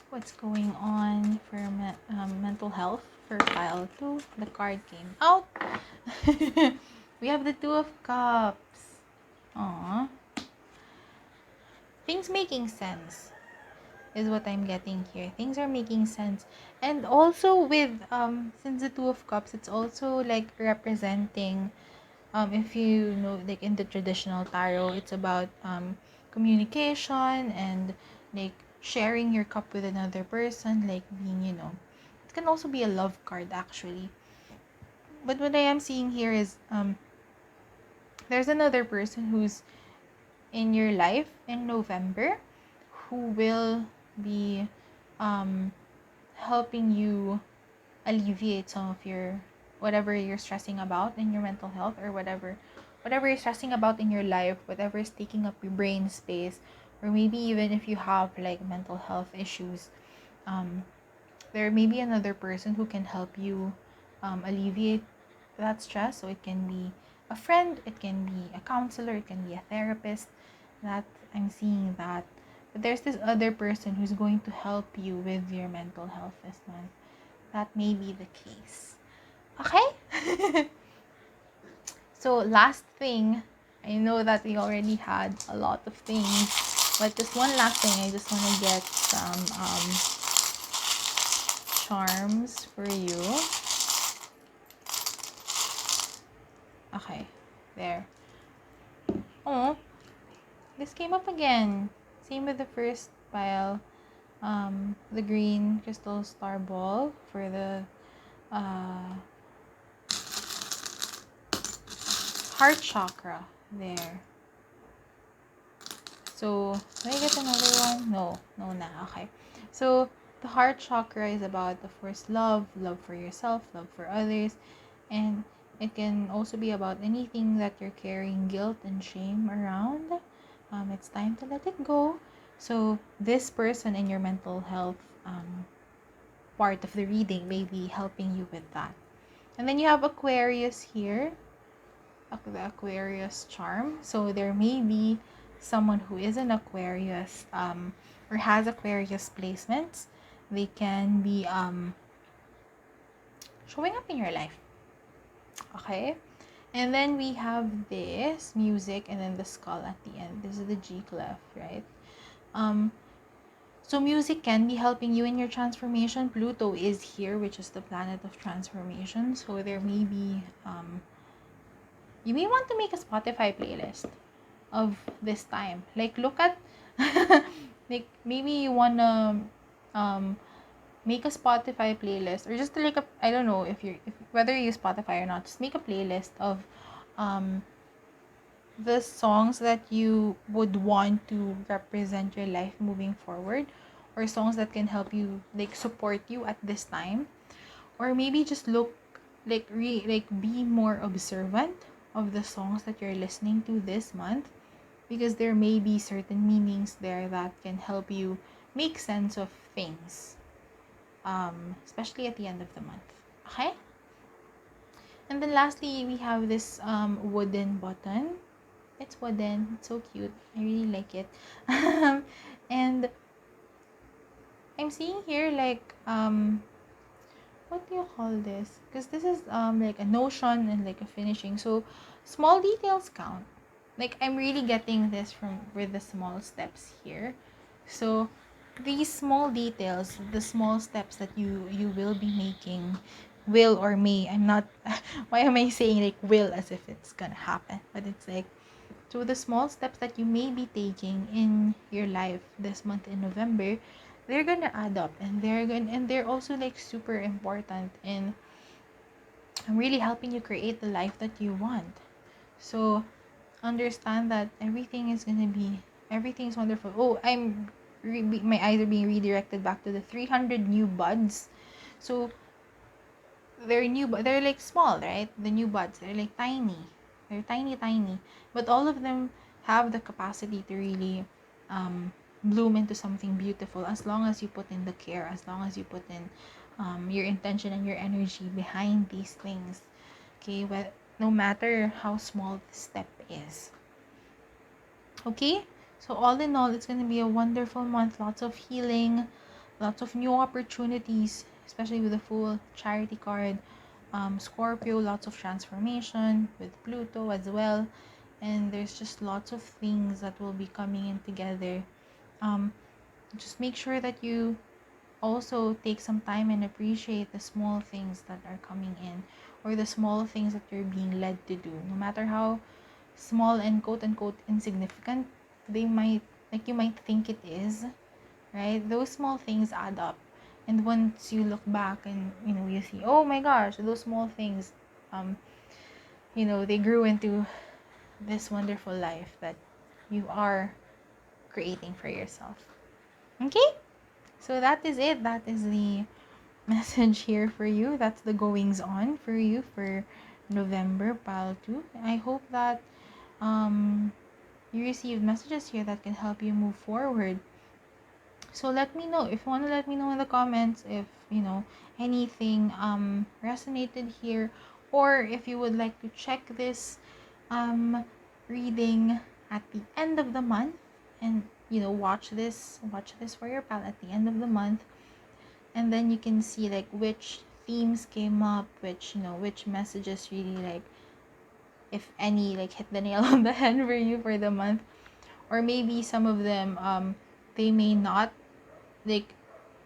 What's going on for mental health for pile 2? The card came out. We have the 2 of Cups. Aww. Things making sense. is what I'm getting here. Things are making sense. And also with since the Two of Cups, it's also like representing if you know, like in the traditional tarot, it's about communication and like sharing your cup with another person, like being, you know, it can also be a love card actually. But what I am seeing here is there's another person who's in your life in November who will be um helping you alleviate some of your whatever you're stressing about in your mental health, or whatever you're stressing about in your life, whatever is taking up your brain space, or maybe even if you have like mental health issues, um there may be another person who can help you alleviate that stress. So it can be a friend, it can be a counselor, it can be a therapist. That I'm seeing that. But there's this other person who's going to help you with your mental health this month. That may be the case. Okay? So last thing, I know that we already had a lot of things, but just one last thing, I just want to get some charms for you. Okay, there. Oh, this came up again. Same with the first pile. The green crystal star ball for the uh, heart chakra. There. So, do I get another one? No, nah. Okay. So, the heart chakra is about, of course, love for yourself, love for others, and it can also be about anything that you're carrying guilt and shame around. It's time to let it go. So, this person in your mental health part of the reading may be helping you with that. And then you have Aquarius here, the Aquarius charm. So there may be someone who is an Aquarius or has Aquarius placements. They can be showing up in your life. Okay? And then we have this music and then the skull at the end. This is the G clef, right? So music can be helping you in your transformation. Pluto is here, which is the planet of transformation. So there may be you may want to make a Spotify playlist of this time. Like look at like maybe you wanna make a Spotify playlist, or just like a, I don't know if whether you use Spotify or not, just make a playlist of um the songs that you would want to represent your life moving forward, or songs that can help you like support you at this time. Or maybe just look like be more observant of the songs that you're listening to this month, because there may be certain meanings there that can help you make sense of things, especially at the end of the month. Okay? And then lastly, we have this wooden button. It's wooden. It's so cute. I really like it. And I'm seeing here like what do you call this? Because this is like a notion and like a finishing. So small details count. Like I'm really getting this from with the small steps here. So these small details, the small steps that you will be making, will or may, I'm not why am I saying like will as if it's gonna happen, but it's like, so the small steps that you may be taking in your life this month in November, they're gonna add up, and they're also like super important in really helping you create the life that you want. So understand that everything is wonderful. Oh, my eyes are being redirected back to the 300 new buds. So they're new, but they're like small, right? The new buds, they're like tiny. They're tiny, but all of them have the capacity to really bloom into something beautiful, as long as you put in the care, as long as you put in your intention and your energy behind these things. Okay, well, no matter how small the step is. Okay, so all in all, it's gonna be a wonderful month. Lots of healing, lots of new opportunities, especially with the full charity card. Scorpio, lots of transformation with Pluto as well, and there's just lots of things that will be coming in together. Um, just make sure that you also take some time and appreciate the small things that are coming in, or the small things that you're being led to do, no matter how small and quote unquote insignificant they might, like, you might think it is, right? Those small things add up, and once you look back and you see, oh my gosh, those small things, um they grew into this wonderful life that you are creating for yourself. Okay, so that is it. That is the message here for you. That's the goings on for you for November, pile 2. I hope that you received messages here that can help you move forward. So let me know if you want to let me know in the comments if anything resonated here, or if you would like to check this reading at the end of the month, and watch this for your pal at the end of the month, and then you can see like which themes came up, which messages really, like, if any, like, hit the nail on the head for you for the month. Or maybe some of them, they may not, like,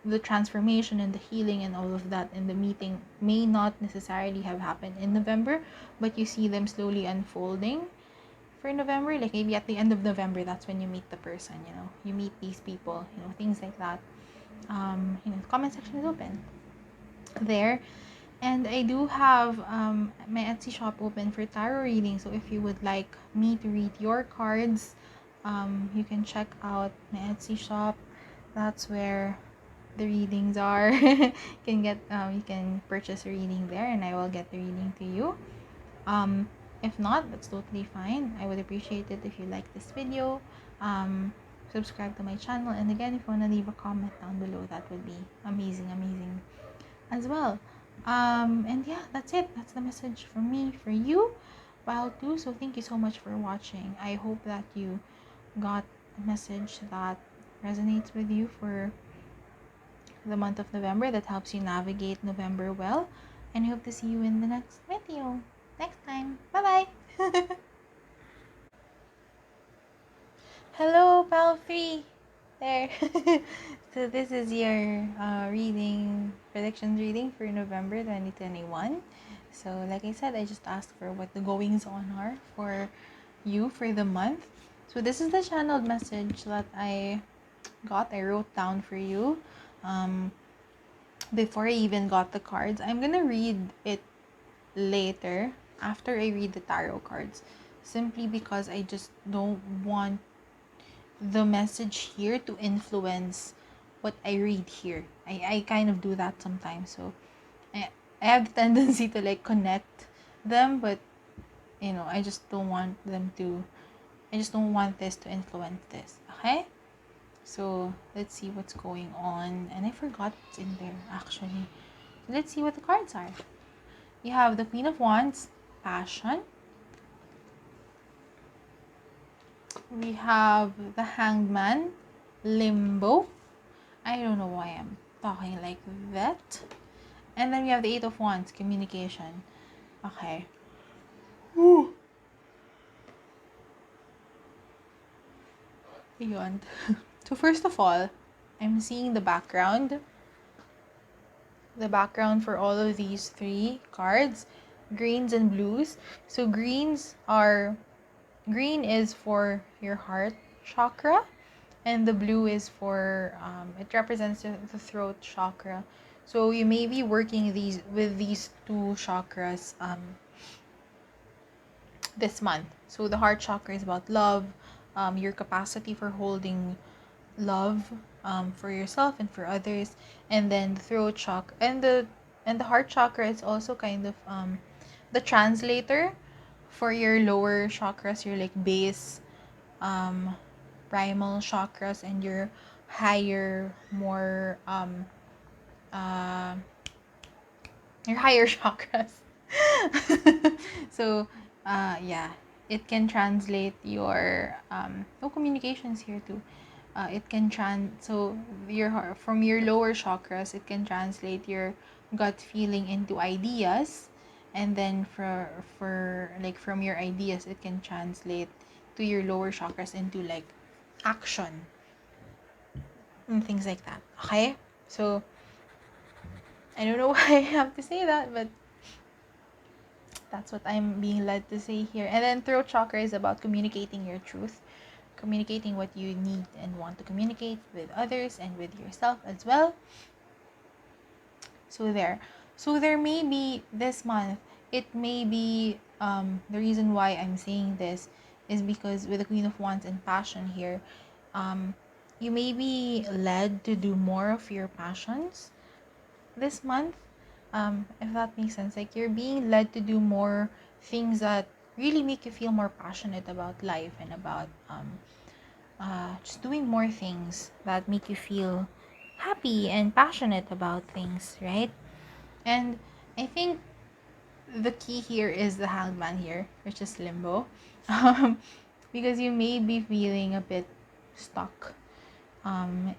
the transformation and the healing and all of that in the meeting may not necessarily have happened in November, but you see them slowly unfolding for November. Like maybe at the end of November, that's when you meet the person, you meet these people, things like that. The comment section is open there. And I do have my Etsy shop open for tarot reading. So if you would like me to read your cards, you can check out my Etsy shop. That's where the readings are. You can purchase a reading there, and I will get the reading to you. If not, that's totally fine. I would appreciate it if you like this video. Subscribe to my channel, and again, if you want to leave a comment down below, that would be amazing as well. And yeah, that's it. That's the message from me for you, pile 2. So thank you so much for watching. I hope that you got a message that resonates with you for the month of November, that helps you navigate November well. And I hope to see you in the next video next time. Bye bye. Hello, pal 3. There. So this is your predictions reading for November 2021. So like I said, I just asked for what the goings on are for you for the month. So this is the channeled message that I wrote down for you before I even got the cards. I'm gonna read it later after I read the tarot cards, simply because I just don't want the message here to influence what I read here. I kind of do that sometimes. So I have the tendency to like connect them, but I just don't want this to influence this. Okay? So let's see what's going on. And I forgot what's in there actually. Let's see what the cards are. You have the Queen of Wands, Passion. We have the Hanged Man, Limbo. I don't know why I'm talking like that. And then we have the Eight of Wands, Communication. Okay. Woo. Beyond. So first of all, I'm seeing the background. The background for all of these 3 cards, greens and blues. So green is for your heart chakra, and the blue is for it represents the throat chakra. So you may be working with these 2 chakras this month. So the heart chakra is about love, your capacity for holding love for yourself and for others. And then the throat chakra and the heart chakra is also kind of the translator for your lower chakras, your like base, primal chakras, and your higher, more your higher chakras. So yeah, it can translate your no communications here too. It can so from your lower chakras, it can translate your gut feeling into ideas, and then for like from your ideas, it can translate to your lower chakras into like action. and things like that. Okay? So, I don't know why I have to say that, but that's what I'm being led to say here. And then throat chakra is about communicating your truth, communicating what you need and want to communicate with others and with yourself as well. So there. So there may be this month, it may be the reason why I'm saying this is because with the Queen of Wands and passion here, um, you may be led to do more of your passions this month. If that makes sense. Like you're being led to do more things that really make you feel more passionate about life and about just doing more things that make you feel happy and passionate about things, right? And I think the key here is the hanged man here, which is limbo. Um, because you may be feeling a bit stuck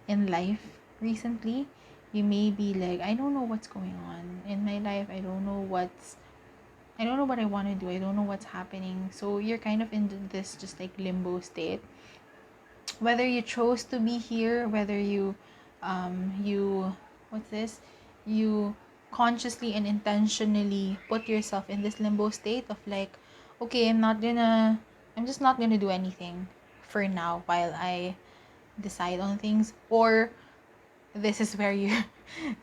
in life recently. You may be like, I don't know what's going on in my life. I don't know what I want to do. I don't know what's happening. So you're kind of in this just like limbo state. Whether you chose to be here, whether you what's this? You consciously and intentionally put yourself in this limbo state of like, okay, I'm just not gonna do anything for now while I decide on things, or this is where you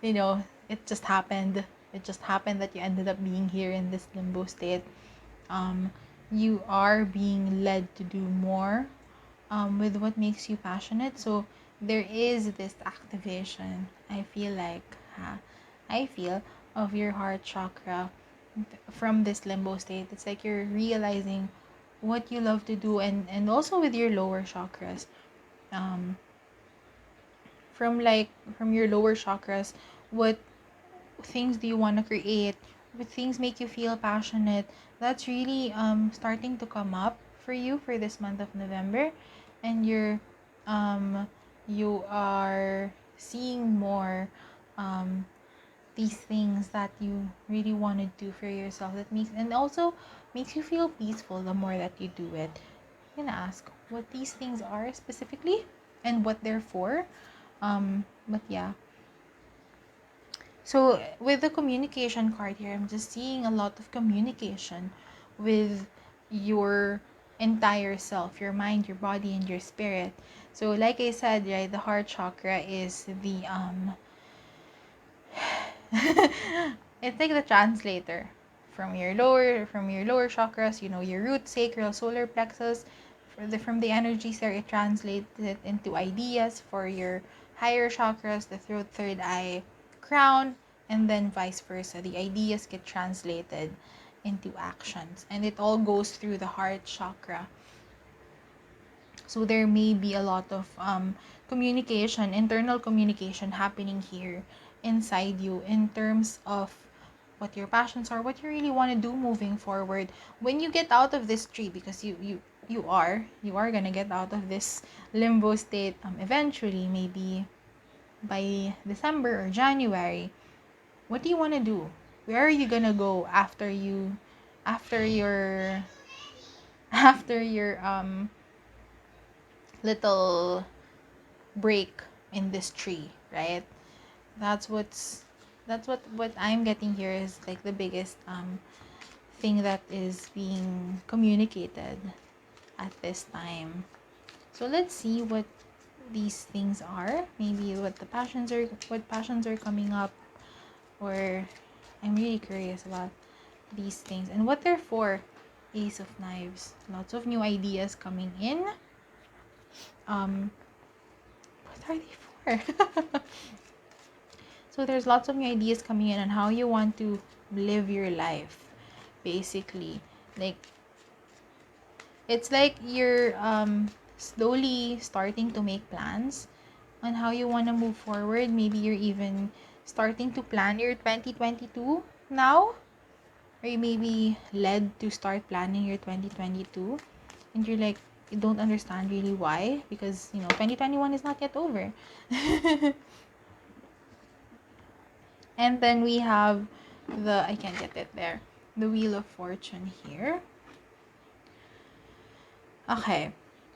you know, it just happened that you ended up being here in this limbo state. You are being led to do more with what makes you passionate. So there is this activation, I feel like, I feel, of your heart chakra from this limbo state. It's like you're realizing what you love to do, and also with your lower chakras. Um, from your lower chakras, what things do you want to create, what things make you feel passionate, that's really starting to come up for you for this month of November. And um you are seeing more um these things that you really want to do for yourself, that makes and also makes you feel peaceful the more that you do it. I'm gonna ask what these things are specifically and what they're for. But yeah, so with the communication card here, I'm just seeing a lot of communication with your entire self, your mind, your body, and your spirit. So like I said, right, the heart chakra is the it's like the translator from your lower chakras, your root, sacral, solar plexus. From the energies there, it translates it into ideas for your higher chakras, the throat, third eye, crown, and then vice versa. The ideas get translated into actions, and it all goes through the heart chakra. So there may be a lot of communication, internal communication happening here inside you in terms of what your passions are, what you really want to do moving forward. When you get out of this tree, because you are gonna get out of this limbo state eventually, maybe by December or January. What do you want to do? Where are you gonna go after your after your little break in this tree, right? That's what I'm getting here is like the biggest thing that is being communicated at this time. So let's see what these things are. Maybe what passions are coming up, or I'm really curious about these things and what they're for. Ace of Knives. Lots of new ideas coming in. What are they for? So there's lots of new ideas coming in on how you want to live your life, basically. Like, it's like you're slowly starting to make plans on how you want to move forward. Maybe you're even starting to plan your 2022 now, or you may be led to start planning your 2022, and you're like, you don't understand really why, because 2021 is not yet over. And then we have I can't get it there, the Wheel of Fortune here. Okay,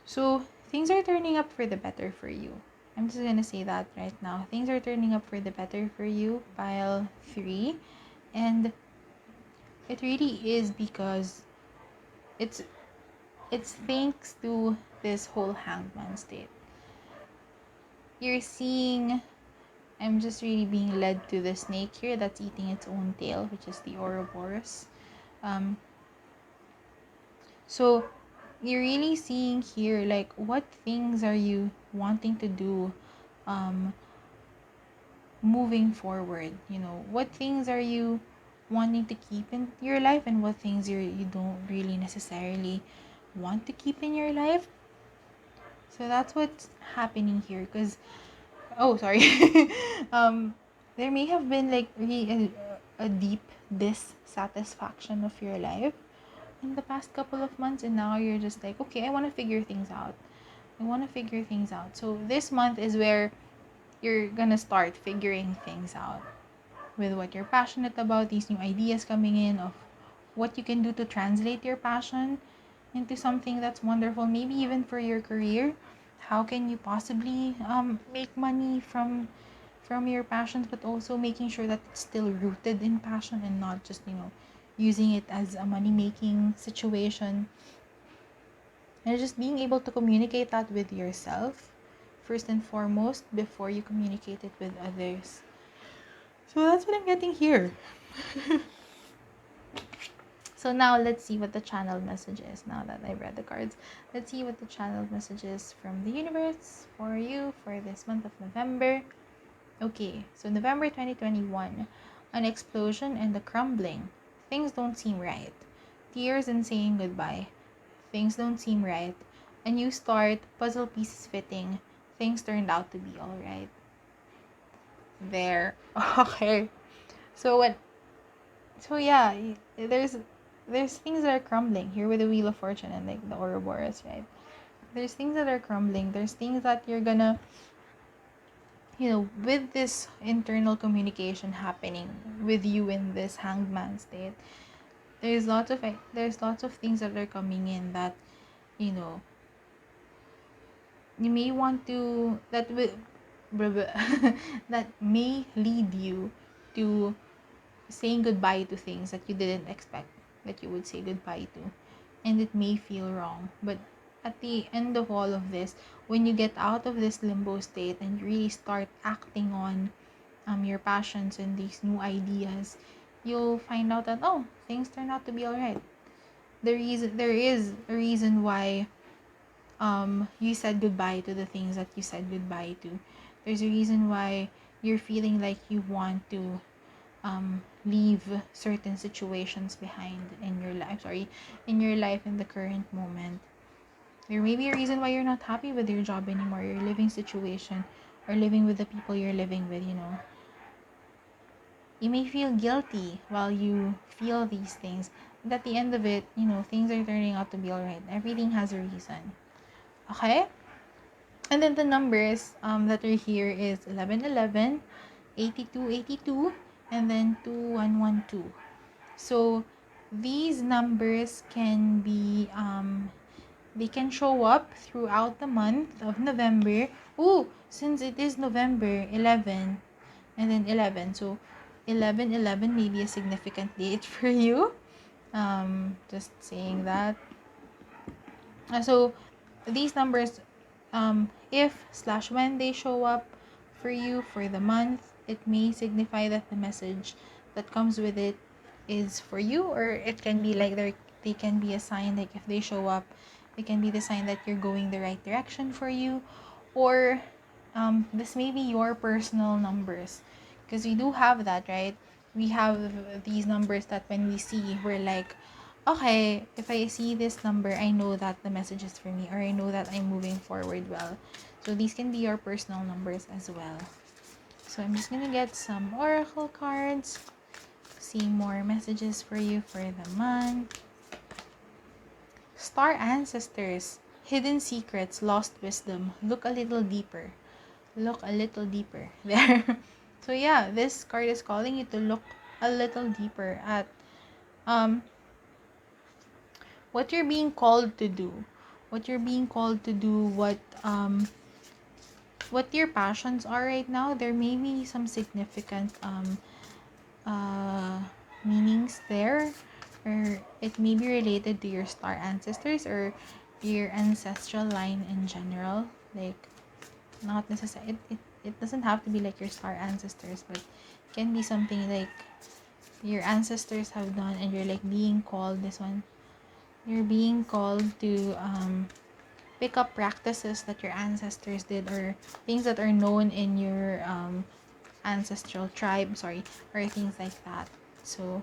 so things are turning up for the better for you. I'm just gonna say that right now. Things are turning up for the better for you, pile 3. And it really is because it's it's thanks to this whole hangman state. You're seeing, I'm just really being led to the snake here that's eating its own tail, which is the Ouroboros. So you're really seeing here, like, what things are you wanting to do moving forward? What things are you wanting to keep in your life, and what things you don't really necessarily want to keep in your life. So that's what's happening here. Because oh, sorry. um there may have been like really a deep dissatisfaction of your life in the past couple of months, and now you're just like, okay, I want to figure things out. So this month is where you're gonna start figuring things out with what you're passionate about, these new ideas coming in of what you can do to translate your passion into something that's wonderful, maybe even for your career. How can you possibly make money from your passions, but also making sure that it's still rooted in passion and not just using it as a money making situation. And just being able to communicate that with yourself first and foremost before you communicate it with others. So that's what I'm getting here. So now let's see what the channel message is. Now that I read the cards, let's see what the channel message is from the universe for you for this month of November. Okay, so November 2021, an explosion and a crumbling. Things don't seem right. Tears and saying goodbye. Things don't seem right. A new start, puzzle pieces fitting. Things turned out to be alright. There. Okay. So what? So yeah, there's things that are crumbling here with the Wheel of Fortune and like the Ouroboros, right? There's things that are crumbling. There's things that you're gonna, with this internal communication happening with you in this hangman state. There's lots of things that are coming in that you know you may want to that will that may lead you to saying goodbye to things that you didn't expect that you would say goodbye to, and it may feel wrong, but at the end of all of this, when you get out of this limbo state and you really start acting on your passions and these new ideas, you'll find out that things turn out to be all right. There is a reason why you said goodbye to the things that you said goodbye to. There's a reason why you're feeling like you want to leave certain situations behind in your life. In the current moment. There may be a reason why you're not happy with your job anymore, your living situation, or living with the people you're living with. You may feel guilty while you feel these things, but at the end of it, things are turning out to be alright. Everything has a reason. Okay? And then the numbers that are here is 1111, 8282, and then 2112. So these numbers can be they can show up throughout the month of November. Oh, since it is November 11 and then 11, so 11/11 may be a significant date for you. Just saying that. So these numbers, if/when they show up for you for the month, it may signify that the message that comes with it is for you, or it can be like they can be a sign, like if they show up, it can be the sign that you're going the right direction for you, or this may be your personal numbers, because we do have that, right? We have these numbers that when we see, we're like, okay, if I see this number, I know that the message is for me, or I know that I'm moving forward well. So these can be your personal numbers as well. So I'm just gonna get some oracle cards, see more messages for you for the month. Star ancestors, hidden secrets, lost wisdom. Look a little deeper. Look a little deeper. There. So yeah, this card is calling you to look a little deeper at what you're being called to do. What what your passions are right now, there may be some significant uh, meanings there, or it may be related to your star ancestors or your ancestral line in general. Like, not necessarily, it doesn't have to be like your star ancestors, but it can be something like your ancestors have done and you're like being called. This one, you're being called to pick up practices that your ancestors did, or things that are known in your ancestral tribe, or things like that. So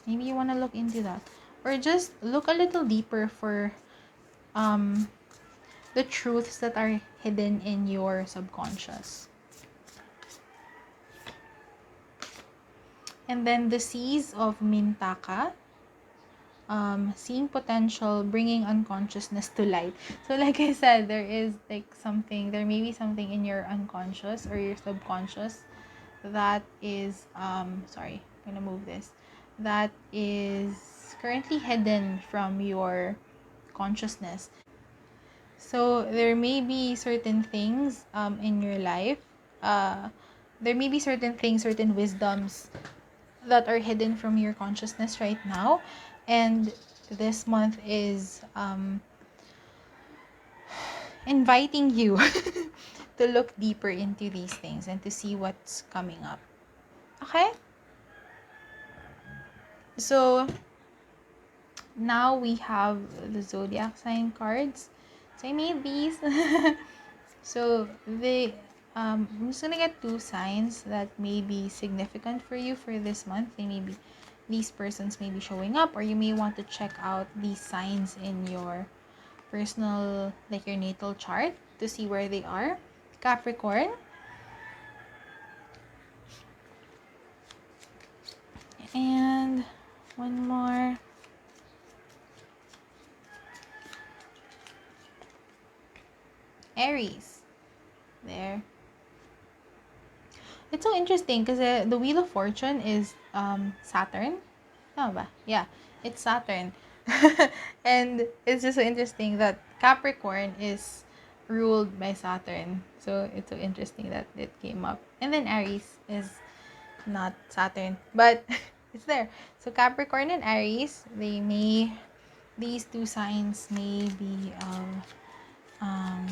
maybe you want to look into that, or just look a little deeper for um the truths that are hidden in your subconscious. And then the C's of Mintaka, seeing potential, bringing unconsciousness to light. So like I said, there may be something in your unconscious or your subconscious that is sorry, I'm gonna move this, that is currently hidden from your consciousness. So there may be certain things in your life, uh there may be certain things, certain wisdoms that are hidden from your consciousness right now, and this month is inviting you to look deeper into these things and to see what's coming up. Okay, so now we have the zodiac sign cards. So I made these. So I'm just gonna get two signs that may be significant for you for this month. These persons may be showing up, or you may want to check out these signs in your personal, like your natal chart, to see where they are. Capricorn, and one more. Aries. There. It's so interesting because the Wheel of Fortune is Saturn. Tama ba? Yeah, it's Saturn. And it's just so interesting that Capricorn is ruled by Saturn. So it's so interesting that it came up. And then Aries is not Saturn, but it's there. So Capricorn and Aries, these two signs may be of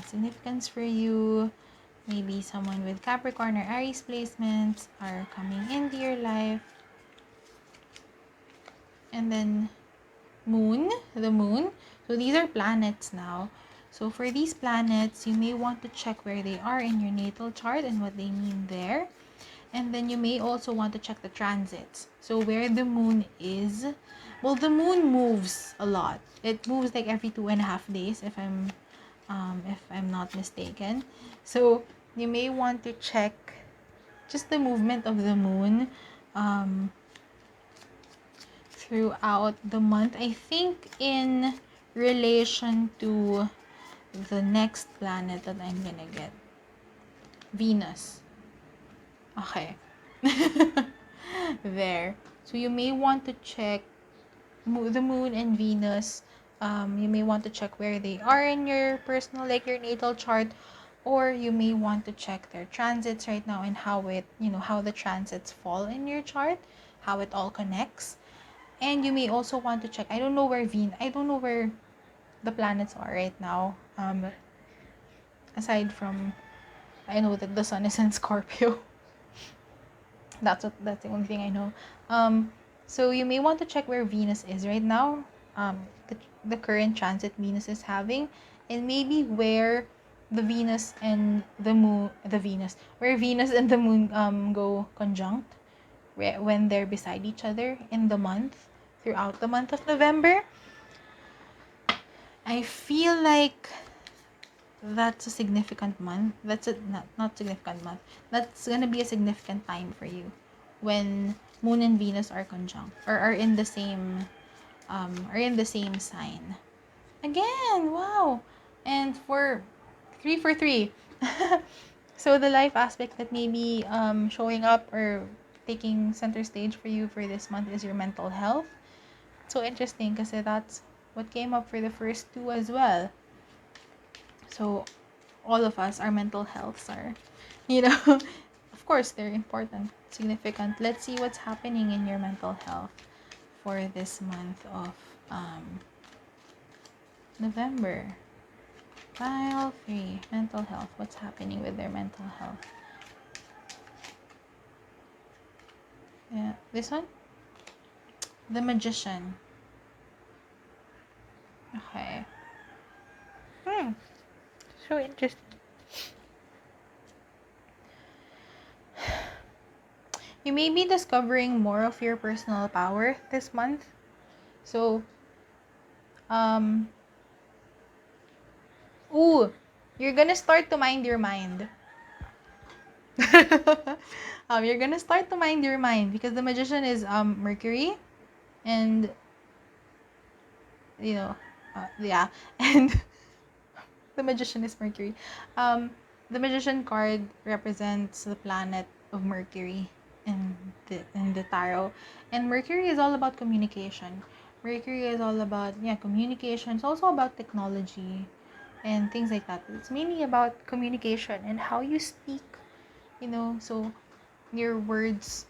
significance for you. Maybe someone with Capricorn or Aries placements are coming into your life. And then the moon. So these are planets now. So for these planets, you may want to check where they are in your natal chart and what they mean there. And then you may also want to check the transits. So where the moon is, well, the moon moves a lot. It moves like every 2.5 days, if I'm not mistaken. So you may want to check just the movement of the moon throughout the month. I think in relation to the next planet that I'm gonna get, Venus. Okay. There. So you may want to check the moon and Venus. You may want to check where they are in your personal, like your natal chart, or you may want to check their transits right now and how the transits fall in your chart, how it all connects. And you may also want to check, I don't know where the planets are right now. Aside from, I know that the sun is in Scorpio. That's the only thing I know. So you may want to check where Venus is right now. The current transit Venus is having, and maybe where the Venus and the moon, where Venus and the moon go conjunct, when they're beside each other in the month, throughout the month of November. I feel like that's a significant month. That's a not significant month. That's gonna be a significant time for you when Moon and Venus are conjunct, or are in the same sign. Again, wow. And for 3 for 3. So the life aspect that may be showing up or taking center stage for you for this month is your mental health. So interesting because that's what came up for the first two as well. So all of us, our mental healths are, you know, of course, they're important, significant. Let's see what's happening in your mental health for this month of November. Pile 3, mental health. What's happening with their mental health? Yeah, this one? The Magician. Okay. So interesting. You may be discovering more of your personal power this month. So, you're gonna start to mind your mind. You're gonna start to mind your mind because the Magician is Mercury, and yeah, and the Magician is Mercury. The Magician card represents the planet of Mercury in the tarot, and Mercury is all about communication. Mercury is all about communication. It's also about technology and things like that. It's mainly about communication and how you speak. So your words.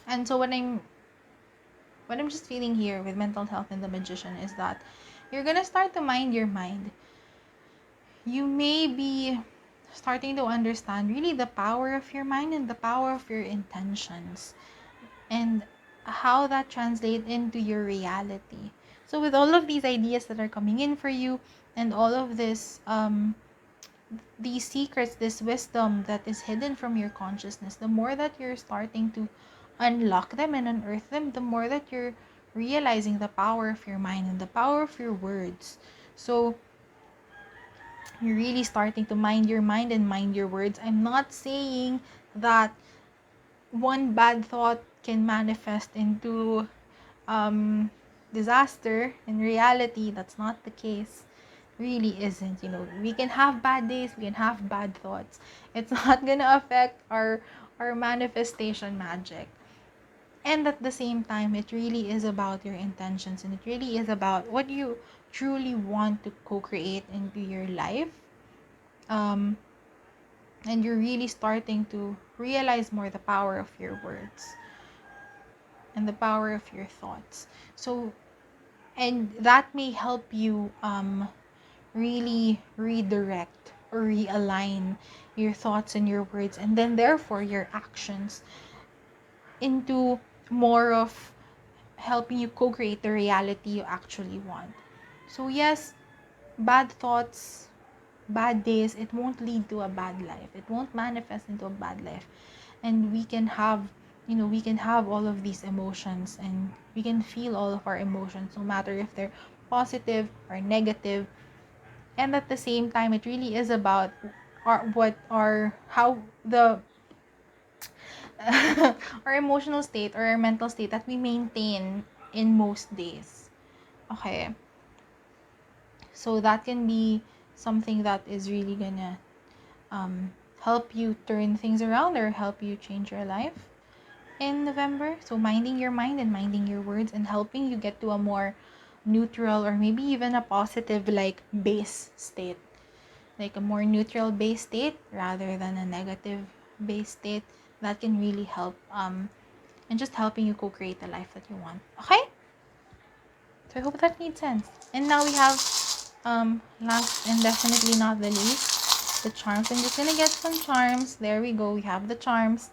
And so what I'm just feeling here with mental health and the Magician is that you're gonna start to mind your mind. You may be starting to understand really the power of your mind and the power of your intentions and how that translates into your reality. So with all of these ideas that are coming in for you and all of this these secrets, this wisdom that is hidden from your consciousness, the more that you're starting to unlock them and unearth them, the more that you're realizing the power of your mind and the power of your words. So you're really starting to mind your mind and mind your words. I'm not saying that one bad thought can manifest into disaster. In reality, that's not the case. Really isn't. We can have bad days, we can have bad thoughts. It's not gonna affect our manifestation magic. And at the same time, it really is about your intentions, and it really is about what you truly want to co-create into your life. And you're really starting to realize more the power of your words and the power of your thoughts. So, and that may help you really redirect or realign your thoughts and your words, and then therefore your actions into more of helping you co-create the reality you actually want. So yes, bad thoughts, bad days, it won't lead to a bad life. It won't manifest into a bad life. And we can have all of these emotions, and we can feel all of our emotions, no matter if they're positive or negative. And at the same time, it really is about how the our emotional state or our mental state that we maintain in most days. Okay. So that can be something that is really gonna help you turn things around or help you change your life in November. So minding your mind and minding your words and helping you get to a more neutral or maybe even a positive base state. Like a more neutral base state rather than a negative base state. That can really help and just helping you co-create the life that you want. Okay? So I hope that made sense. And now we have last and definitely not the least, the charms. I'm just gonna get some charms. There we go. We have the charms.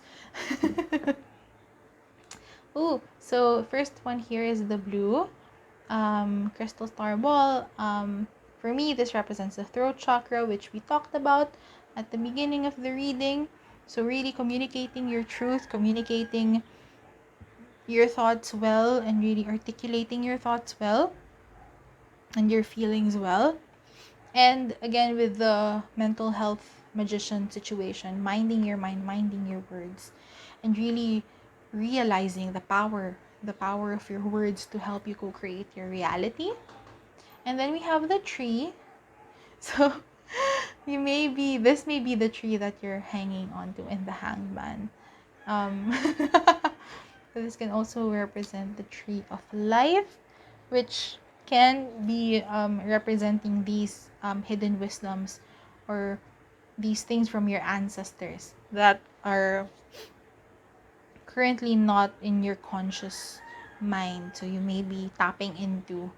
Ooh, so first one here is the blue crystal star ball. For me, this represents the throat chakra, which we talked about at the beginning of the reading. So really communicating your truth, communicating your thoughts well, and really articulating your thoughts well and your feelings well. And again, with the mental health magician situation, minding your mind, minding your words, and really realizing the power of your words to help you co-create your reality. And then we have the tree. So this may be the tree that you're hanging onto in the hangman. This can also represent the tree of life, which can be representing these hidden wisdoms or these things from your ancestors that are currently not in your conscious mind. So you may be tapping into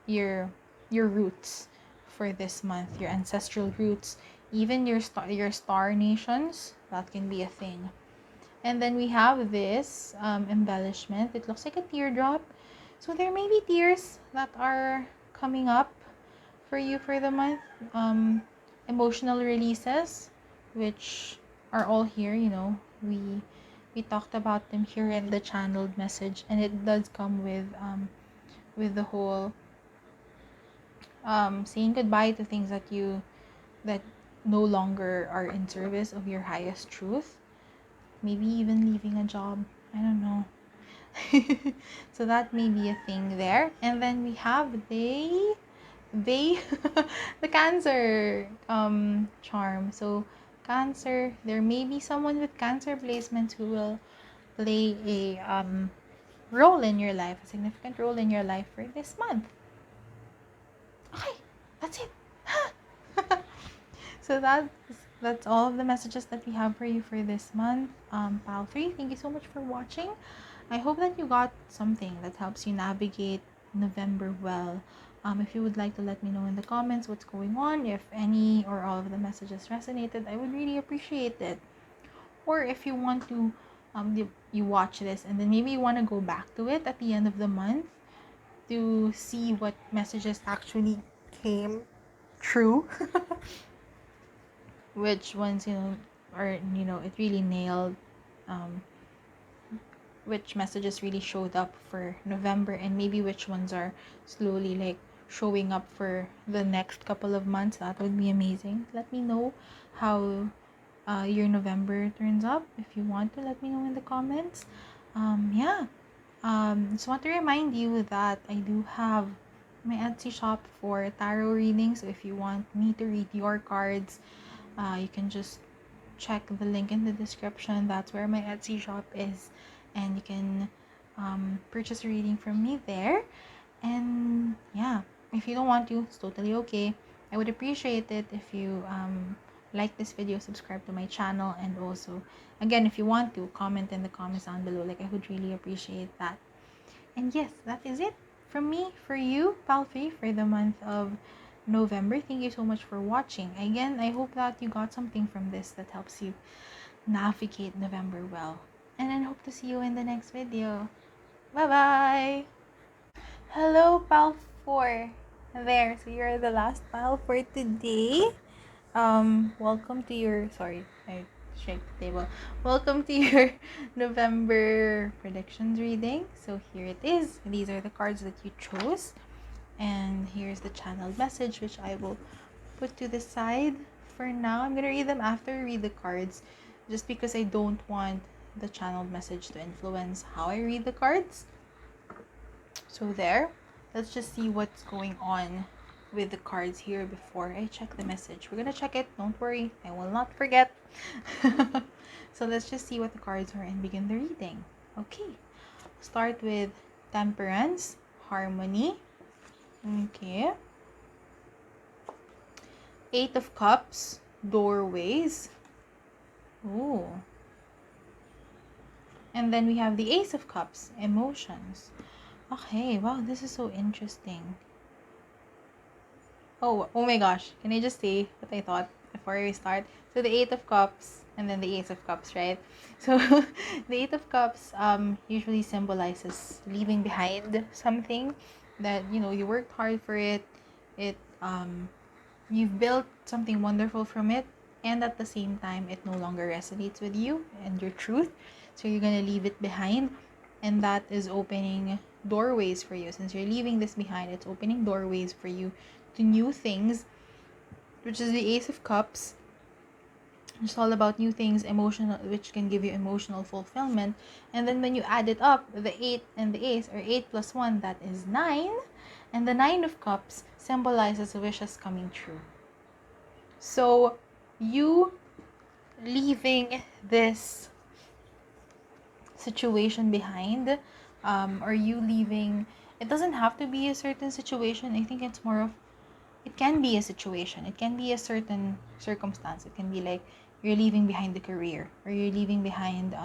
your roots for this month, your ancestral roots, even your star nations. That can be a thing. And then we have this embellishment. It looks like a teardrop. So there may be tears that are coming up for you for the month. Emotional releases, which are all here. We talked about them here in the channeled message, and it does come with the whole saying goodbye to things that no longer are in service of your highest truth. Maybe even leaving a job. I don't know. So that may be a thing there. And then we have they the Cancer charm. So Cancer, there may be someone with Cancer placements who will play a role in your life, a significant role in your life for this month. Okay, that's it. So that's all of the messages that we have for you for this month. Pal 3, thank you so much for watching. I hope that you got something that helps you navigate November well. If you would like to let me know in the comments what's going on, if any or all of the messages resonated, I would really appreciate it. Or if you want to, you watch this and then maybe you want to go back to it at the end of the month to see what messages actually came true. Which ones, it really nailed, which messages really showed up for November, and maybe which ones are slowly like showing up for the next couple of months. That would be amazing. Let me know how your November turns up. If you want to, let me know in the comments. Just want to remind you that I do have my Etsy shop for tarot readings. So if you want me to read your cards, you can just check the link in the description. That's where my Etsy shop is, and you can purchase a reading from me there. And yeah, if you don't want to, it's totally okay. I would appreciate it if you like this video, subscribe to my channel, and also, again, if you want to, comment in the comments down below. Like, I would really appreciate that. And yes, that is it from me for you, Palfrey, for the month of November. Thank you so much for watching. Again, I hope that you got something from this that helps you navigate November well. And I hope to see you in the next video. Bye-bye! Hello, Pal 4. There, so you're the last pal for today. Welcome to your, sorry, I shake the table. Welcome to your November predictions reading. So here it is. These are the cards that you chose. And here's the channeled message, which I will put to the side for now. I'm going to read them after I read the cards, just because I don't want the channeled message to influence how I read the cards. So there, let's just see what's going on with the cards here before I check the message. We're going to check it. Don't worry, I will not forget. So let's just see what the cards are and begin the reading. Okay, start with Temperance, Harmony. Okay. 8 of Cups, Doorways. Ooh. And then we have the Ace of Cups, Emotions. Okay, wow, this is so interesting. Oh my gosh. Can I just say what I thought before we start? So the 8 of Cups and then the Ace of Cups, right? So the 8 of Cups usually symbolizes leaving behind something that, you worked hard for it. You've built something wonderful from it, and at the same time it no longer resonates with you and your truth. So you're going to leave it behind, and that is opening doorways for you. Since you're leaving this behind, it's opening doorways for you to new things, which is the Ace of Cups. It's all about new things, emotional, which can give you emotional fulfillment. And then when you add it up, the 8 and the Ace, or 8 plus 1, that is 9. And the 9 of Cups symbolizes wishes coming true. So you leaving this situation behind, or you leaving, it doesn't have to be a certain situation. I think it's more of it can be a situation, it can be a certain circumstance. It can be like you're leaving behind the career, or you're leaving behind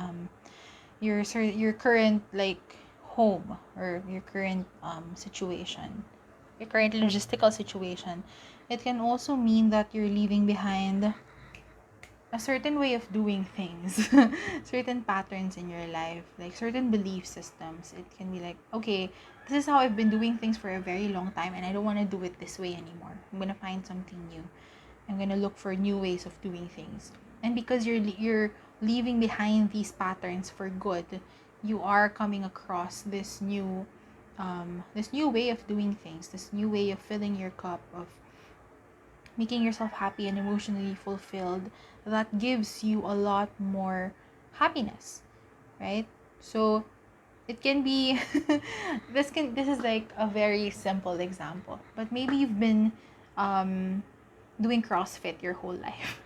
your current like home, or your current situation, your current logistical situation. It can also mean that you're leaving behind a certain way of doing things, certain patterns in your life, like certain belief systems. It can be like, okay, this is how I've been doing things for a very long time, and I don't want to do it this way anymore. I'm gonna find something new. I'm gonna look for new ways of doing things. And because you're leaving behind these patterns for good, you are coming across this new way of doing things, this new way of filling your cup, of making yourself happy and emotionally fulfilled, that gives you a lot more happiness, right? So it can be this is like a very simple example, but maybe you've been um doing CrossFit your whole life,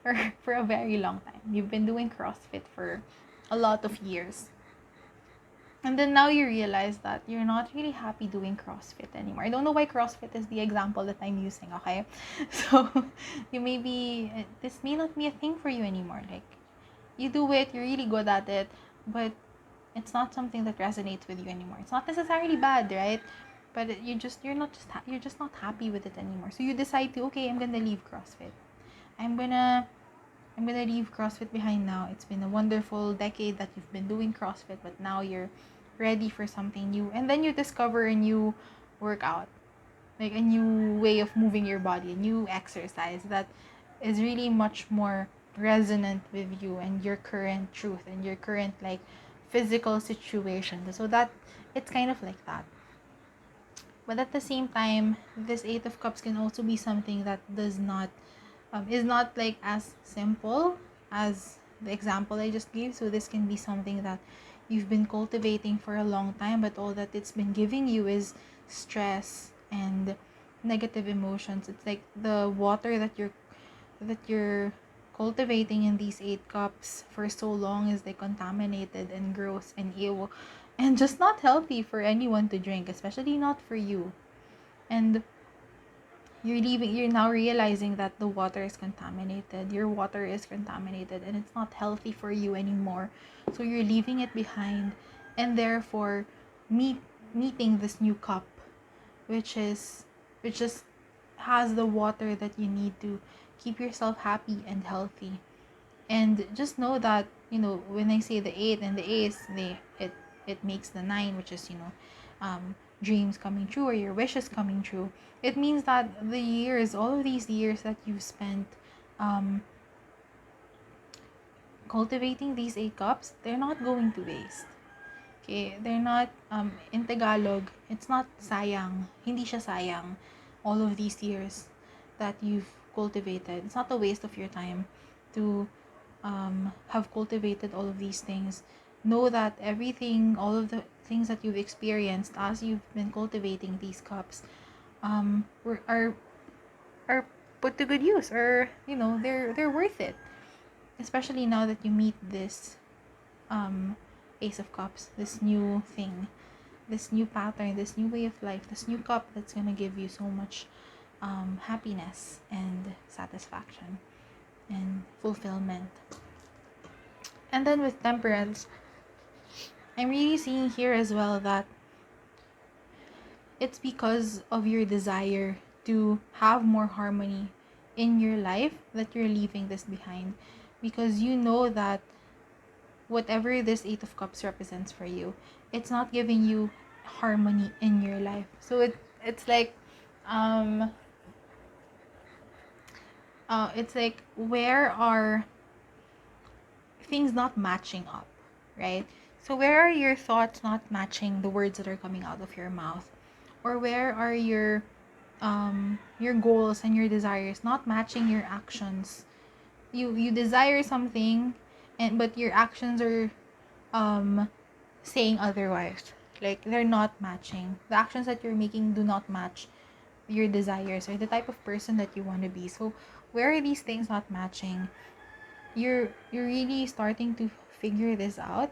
or for a very long time. You've been doing CrossFit for a lot of years. And then now you realize that you're not really happy doing CrossFit anymore. I don't know why CrossFit is the example that I'm using, okay? So you may be, this may not be a thing for you anymore. Like, you do it, you're really good at it, but it's not something that resonates with you anymore. It's not necessarily bad, right? But you're just not happy with it anymore. So you decide to, okay, I'm gonna leave CrossFit. I'm gonna I'm gonna leave CrossFit behind now. It's been a wonderful decade that you've been doing CrossFit, but now you're ready for something new. And then you discover a new workout, like a new way of moving your body, a new exercise that is really much more resonant with you and your current truth and your current like physical situation. So that it's kind of like that. But at the same time, this Eight of Cups can also be something that does not is not like as simple as the example I just gave. So this can be something that you've been cultivating for a long time, but all that it's been giving you is stress and negative emotions. It's like the water that you're cultivating in these 8 cups for so long is like contaminated and gross and ew, and just not healthy for anyone to drink, especially not for you. And you're now realizing that the water is contaminated, your water is contaminated, and it's not healthy for you anymore. So you're leaving it behind, and therefore meeting this new cup, which just has the water that you need to keep yourself happy and healthy. And just know that, when I say the 8 and the ace, it makes the 9, which is, dreams coming true, or your wishes coming true. It means that all of these years that you've spent um cultivating these 8 cups, they're not going to waste. Okay, they're not, in Tagalog, it's not sayang, hindi siya sayang, all of these years that you've cultivated. It's not a waste of your time to have cultivated all of these things. Know that all of the things that you've experienced as you've been cultivating these cups, are put to good use, or they're worth it. Especially now that you meet this Ace of Cups, this new thing, this new pattern, this new way of life, this new cup that's gonna give you so much happiness and satisfaction and fulfillment. And then with Temperance, I'm really seeing here as well that it's because of your desire to have more harmony in your life that you're leaving this behind, because you know that whatever this Eight of Cups represents for you, it's not giving you harmony in your life. So um it's like, where are things not matching up, right? So where are your thoughts not matching the words that are coming out of your mouth? Or where are your goals and your desires not matching your actions? You desire something, but your actions are saying otherwise. Like, they're not matching. The actions that you're making do not match your desires or the type of person that you want to be. So where are these things not matching? You're really starting to figure this out,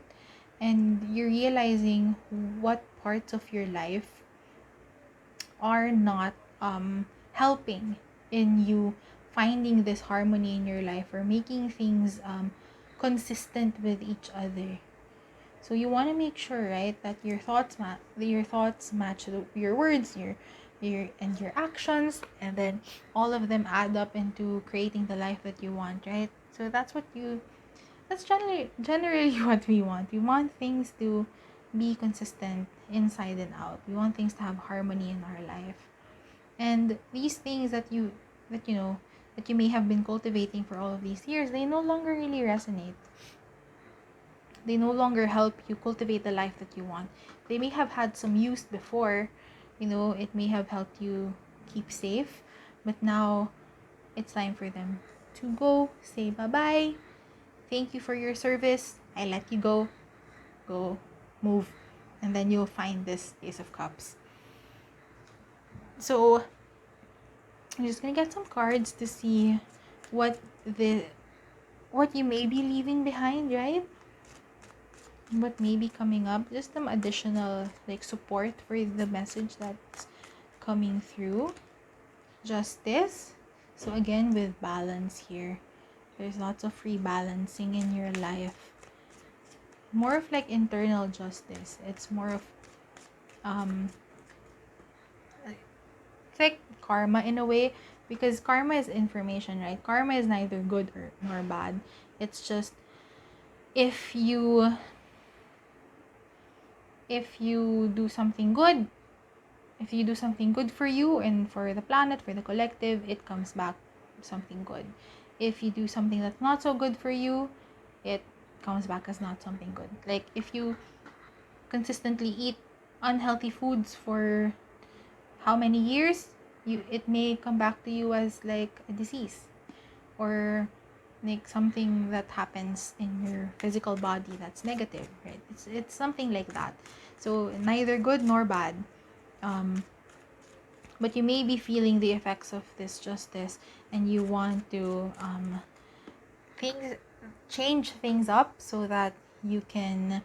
and you're realizing what parts of your life are not helping in you finding this harmony in your life, or making things consistent with each other. So you want to make sure, right, that your thoughts match your words, your actions, and then all of them add up into creating the life that you want, right? So that's generally what we want. We want things to be consistent inside and out. We want things to have harmony in our life. And these things that you may have been cultivating for all of these years, they no longer really resonate. They no longer help you cultivate the life that you want. They may have had some use before, it may have helped you keep safe, but now it's time for them to go. Say bye-bye. Thank you for your service. I let you go. Go, move. And then you'll find this Ace of Cups. So I'm just gonna get some cards to see what you may be leaving behind, right? What may be coming up. Just some additional support for the message that's coming through. Justice. So again, with balance here. There's lots of rebalancing in your life. More of internal justice. It's more of it's like karma in a way, because karma is information, right? Karma is neither good nor bad. It's just if you do something good, for you and for the planet, for the collective, it comes back something good. If you do something that's not so good for you, it comes back as not something good. Like if you consistently eat unhealthy foods for how many years, it may come back to you as a disease, or something that happens in your physical body that's negative, right? It's something like that. So neither good nor bad. But you may be feeling the effects of this justice, and you want to change things up so that you can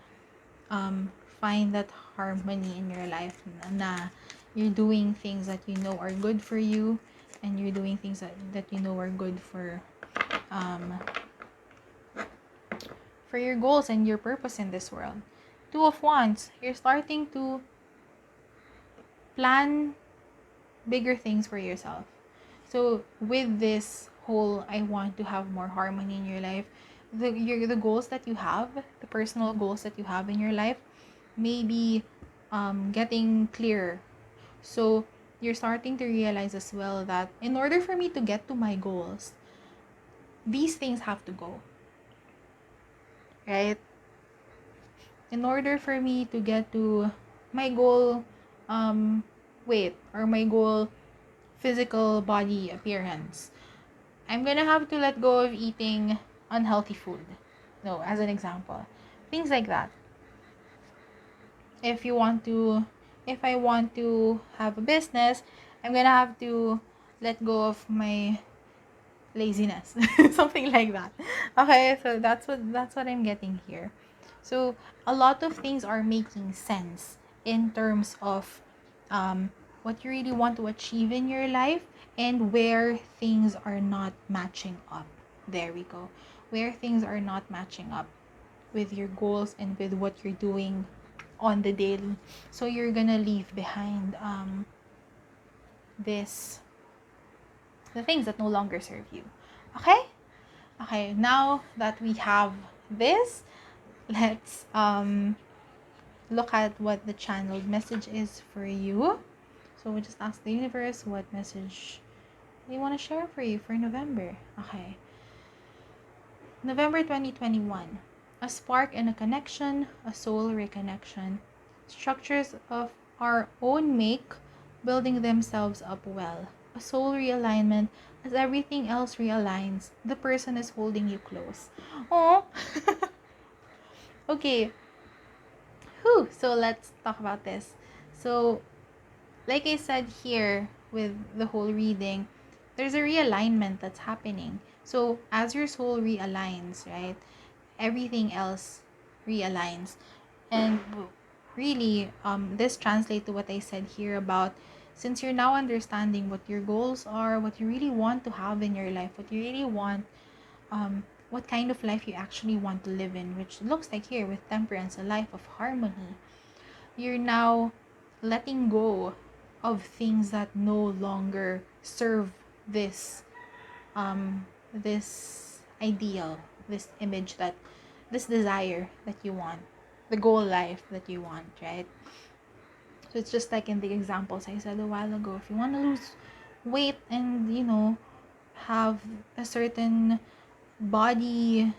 find that harmony in your life, na you're doing things that are good for you, and you're doing things that are good for your goals and your purpose in this world. Two of Wands, you're starting to plan bigger things for yourself. So with this whole, I want to have more harmony in your life, the goals that you have, the personal goals that you have in your life, may be getting clearer. So you're starting to realize as well that in order for me to get to my goals, these things have to go, right? In order for me to get to my goal weight, or my goal physical body appearance, I'm gonna have to let go of eating unhealthy food. No, as an example, things like that. If I want to have a business, I'm gonna have to let go of my laziness. Something like that. Okay, so that's what I'm getting here. So a lot of things are making sense in terms of what you really want to achieve in your life, and where things are not matching up. There we go. Where things are not matching up with your goals and with what you're doing on the daily. So you're gonna leave behind the things that no longer serve you. Okay, now that we have this, let's look at what the channeled message is for you. So we just ask the universe what message they want to share for you for November. Okay. November 2021. A spark and a connection, a soul reconnection. Structures of our own make, building themselves up well. A soul realignment, as everything else realigns, the person is holding you close. Oh. Okay. So let's talk about this. So, like I said here with the whole reading, there's a realignment that's happening. So as your soul realigns, right, everything else realigns. And really, this translates to what I said here about since you're now understanding what your goals are, what you really want to have in your life, what you really want, what kind of life you actually want to live in, which looks like here with temperance, a life of harmony. You're now letting go of things that no longer serve this this ideal, this image, that this desire that you want, the goal life that you want, right? So it's just like in the examples I said a while ago. If you want to lose weight and, have a certain body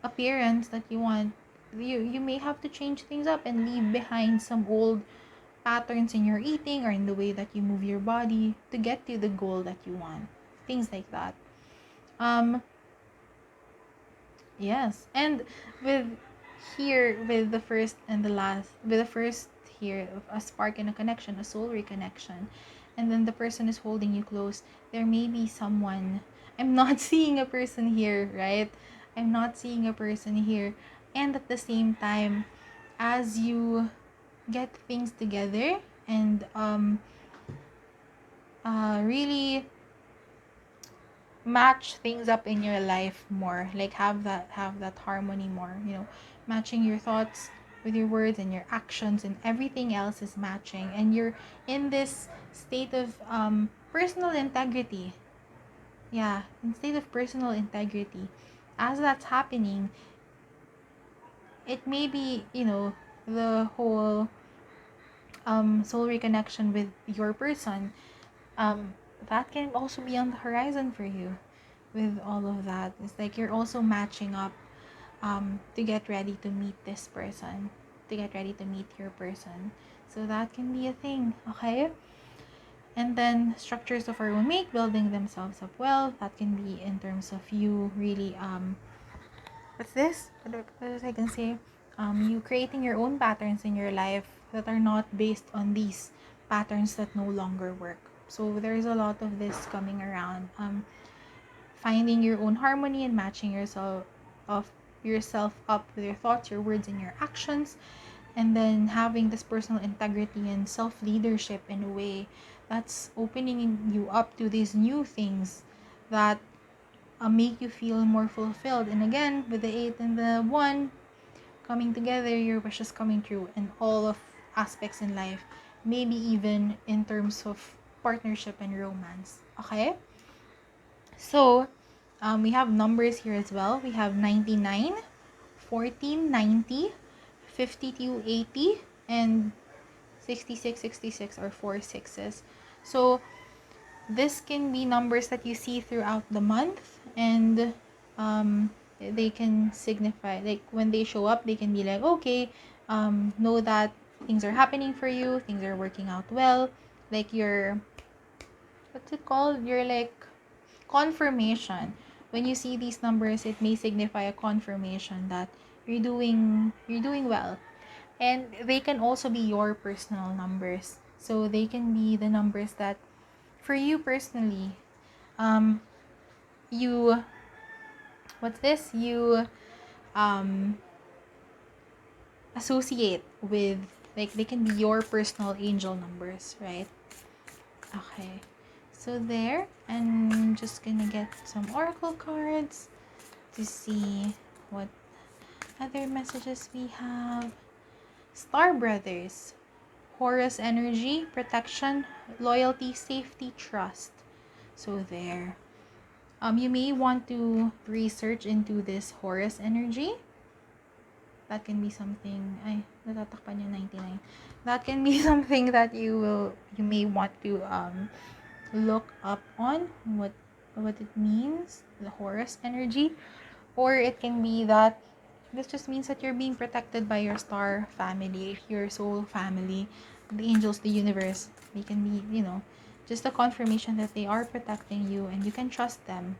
appearance that you want, you may have to change things up and leave behind some old patterns in your eating or in the way that you move your body to get to the goal that you want. Things like that. Yes. And with here, with the first and the last, with the first here, a spark and a connection, a soul reconnection, and then the person is holding you close, there may be someone. I'm not seeing a person here, right? I'm not seeing a person here. And at the same time, as you get things together and really match things up in your life more, like have that harmony more, matching your thoughts with your words and your actions, and everything else is matching, and you're in this state of personal integrity. Yeah, in state of personal integrity. As that's happening, it may be, the whole soul reconnection with your person, that can also be on the horizon for you. With all of that, it's like you're also matching up to get ready to meet this person, to get ready to meet your person. So that can be a thing, okay? And then structures of our own mate building themselves up well. That can be in terms of you really what's this? What else I can say? You creating your own patterns in your life that are not based on these patterns that no longer work. So there's a lot of this coming around. Finding your own harmony and matching yourself up with your thoughts, your words, and your actions, and then having this personal integrity and self-leadership in a way that's opening you up to these new things that make you feel more fulfilled. And again, with the 8 and the 1 coming together, your wishes coming true in all of aspects in life, maybe even in terms of partnership and romance. Okay? So, we have numbers here as well. We have 99, 14, 90, 52, 80, and 66, 66, or 4 sixes. So, this can be numbers that you see throughout the month, and they can signify, like when they show up, they can be like, okay, know that things are happening for you, things are working out well, like your, what's it called, your like confirmation. When you see these numbers, it may signify a confirmation that you're doing well. And they can also be your personal numbers, so they can be the numbers that for you personally, you, what's this, you associate with, like they can be your personal angel numbers, right? Okay, so there, and I'm just gonna get some oracle cards to see what other messages we have. Star Brothers, Horus energy, protection, loyalty, safety, trust. So there. You may want to research into this Horus energy. That can be something, ay, natatakpan yung 99. That can be something that you may want to look up on what it means, the Horus energy. Or it can be that this just means that you're being protected by your star family, your soul family, the angels, the universe. They can be, just a confirmation that they are protecting you and you can trust them.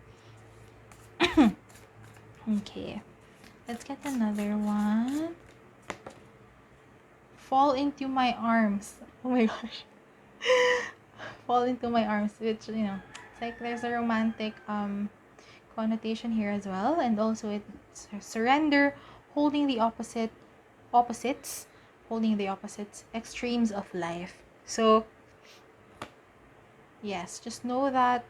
Okay, let's get another one. Fall into my arms. Oh my gosh. Fall into my arms, which, it's like there's a romantic connotation here as well, and also it's surrender, holding the opposites, holding the opposites, extremes of life. So yes, just know that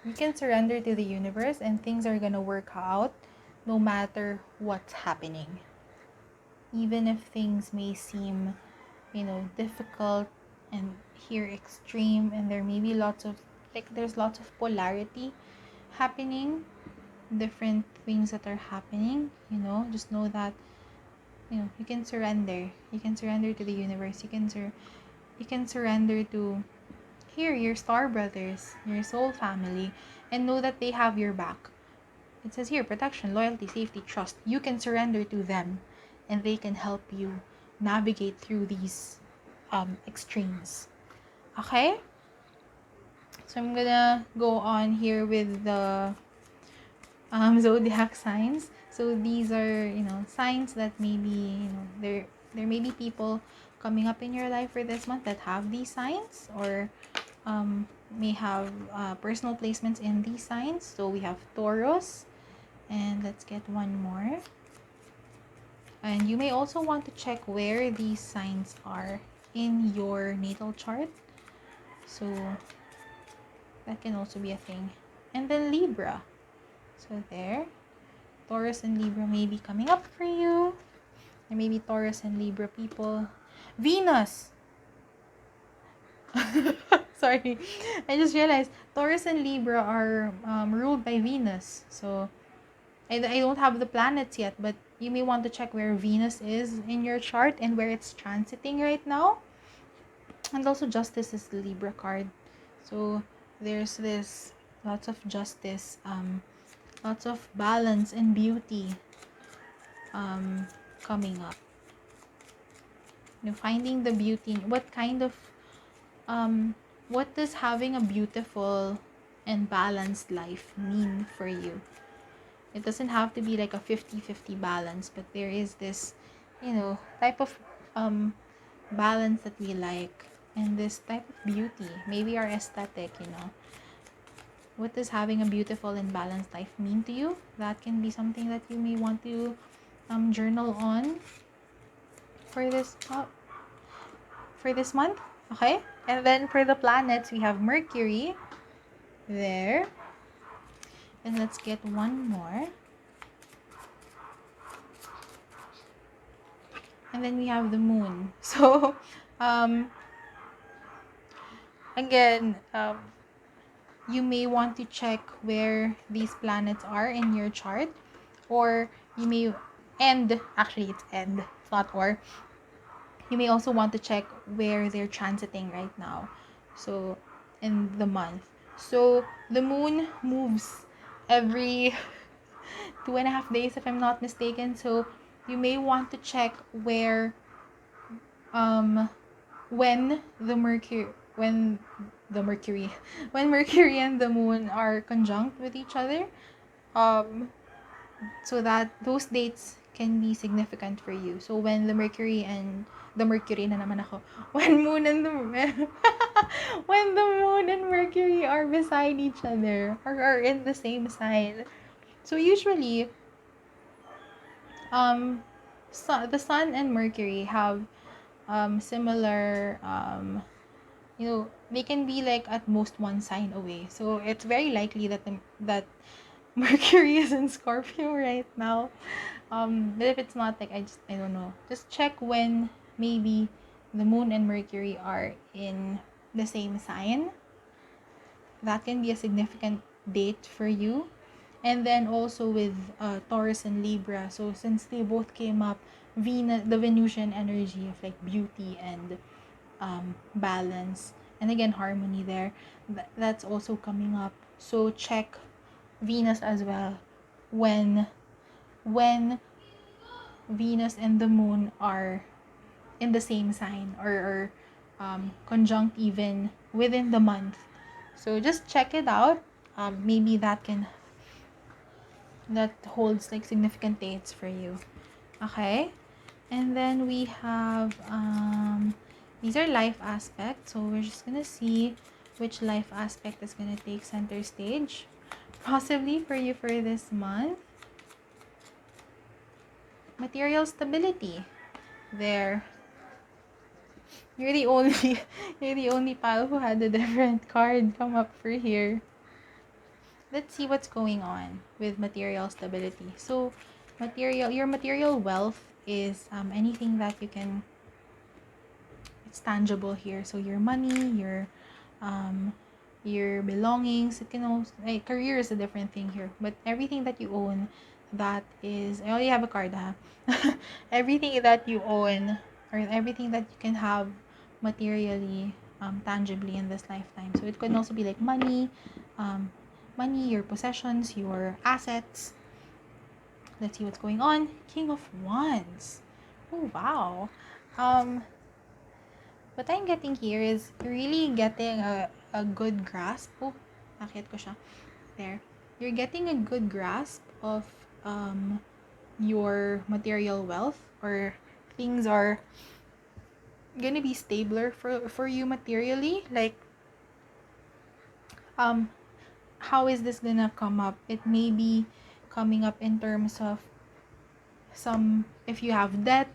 you can surrender to the universe and things are gonna work out no matter what's happening. Even if things may seem, difficult and here extreme, and there may be there's lots of polarity happening, different things that are happening, just know that, you can surrender. You can surrender to the universe. You can surrender to here, your star brothers, your soul family, and know that they have your back. It says here, protection, loyalty, safety, trust. You can surrender to them and they can help you navigate through these extremes. Okay? So I'm gonna go on here with the zodiac signs. So these are, signs that maybe, there may be people coming up in your life for this month that have these signs, or may have personal placements in these signs. So we have Taurus, and let's get one more. And you may also want to check where these signs are in your natal chart. So that can also be a thing. And then Libra. So there, Taurus and Libra may be coming up for you. There may be Taurus and Libra people. Venus! Sorry, I just realized Taurus and Libra are ruled by Venus. So I don't have the planets yet, but you may want to check where Venus is in your chart and where it's transiting right now. And also Justice is the Libra card. So there's this lots of justice, lots of balance and beauty coming up. Finding the beauty. What does having a beautiful and balanced life mean for you? It doesn't have to be like a 50-50 balance, but there is this, type of balance that we like, and this type of beauty, maybe our aesthetic, What does having a beautiful and balanced life mean to you? That can be something that you may want to journal on for this month, okay? And then for the planets, we have Mercury there. And let's get one more. And then we have the moon. So, again, you may want to check where these planets are in your chart, or you may it's not or. You may also want to check where they're transiting right now. So, in the month. So, the moon moves every 2.5 days, if I'm not mistaken. So, you may want to check where, when when Mercury and the moon are conjunct with each other, so that those dates can be significant for you. So when the Mercury na naman ako, when moon and the when the moon and Mercury are beside each other, or are in the same sign. So usually the sun and Mercury have similar, they can be like at most one sign away. So it's very likely that Mercury is in Scorpio right now. But if it's not, like, I don't know. Just check when maybe the moon and Mercury are in the same sign. That can be a significant date for you. And then also with Taurus and Libra. So since they both came up, the Venusian energy of like beauty and balance, and again harmony there, that's also coming up. So check Venus as well when Venus and the moon are in the same sign, or conjunct even within the month. So just check it out. Maybe that holds like significant dates for you. Okay? And then we have these are life aspects. So we're just gonna see which life aspect is gonna take center stage, possibly for you for this month. material stability. There. You're the only you're the only pal who had a different card come up for here. Let's see what's going on with material stability. So, your material wealth is anything that you can, it's tangible here. So your money, um your belongings. It can also, like, career is a different thing here, but everything that you own, that is, I only have a card, huh? Everything that you own, or everything that you can have materially, tangibly in this lifetime. So it could also be like um money, your possessions, your assets. Let's see what's going on. King of Wands. Oh wow. um what I'm getting here is you're really getting a good grasp. Oh, nakit ko siya. There. You're getting a good grasp of your material wealth, or things are gonna be stabler for you materially. Like, um how is this gonna come up? It may be coming up in terms of if you have debt,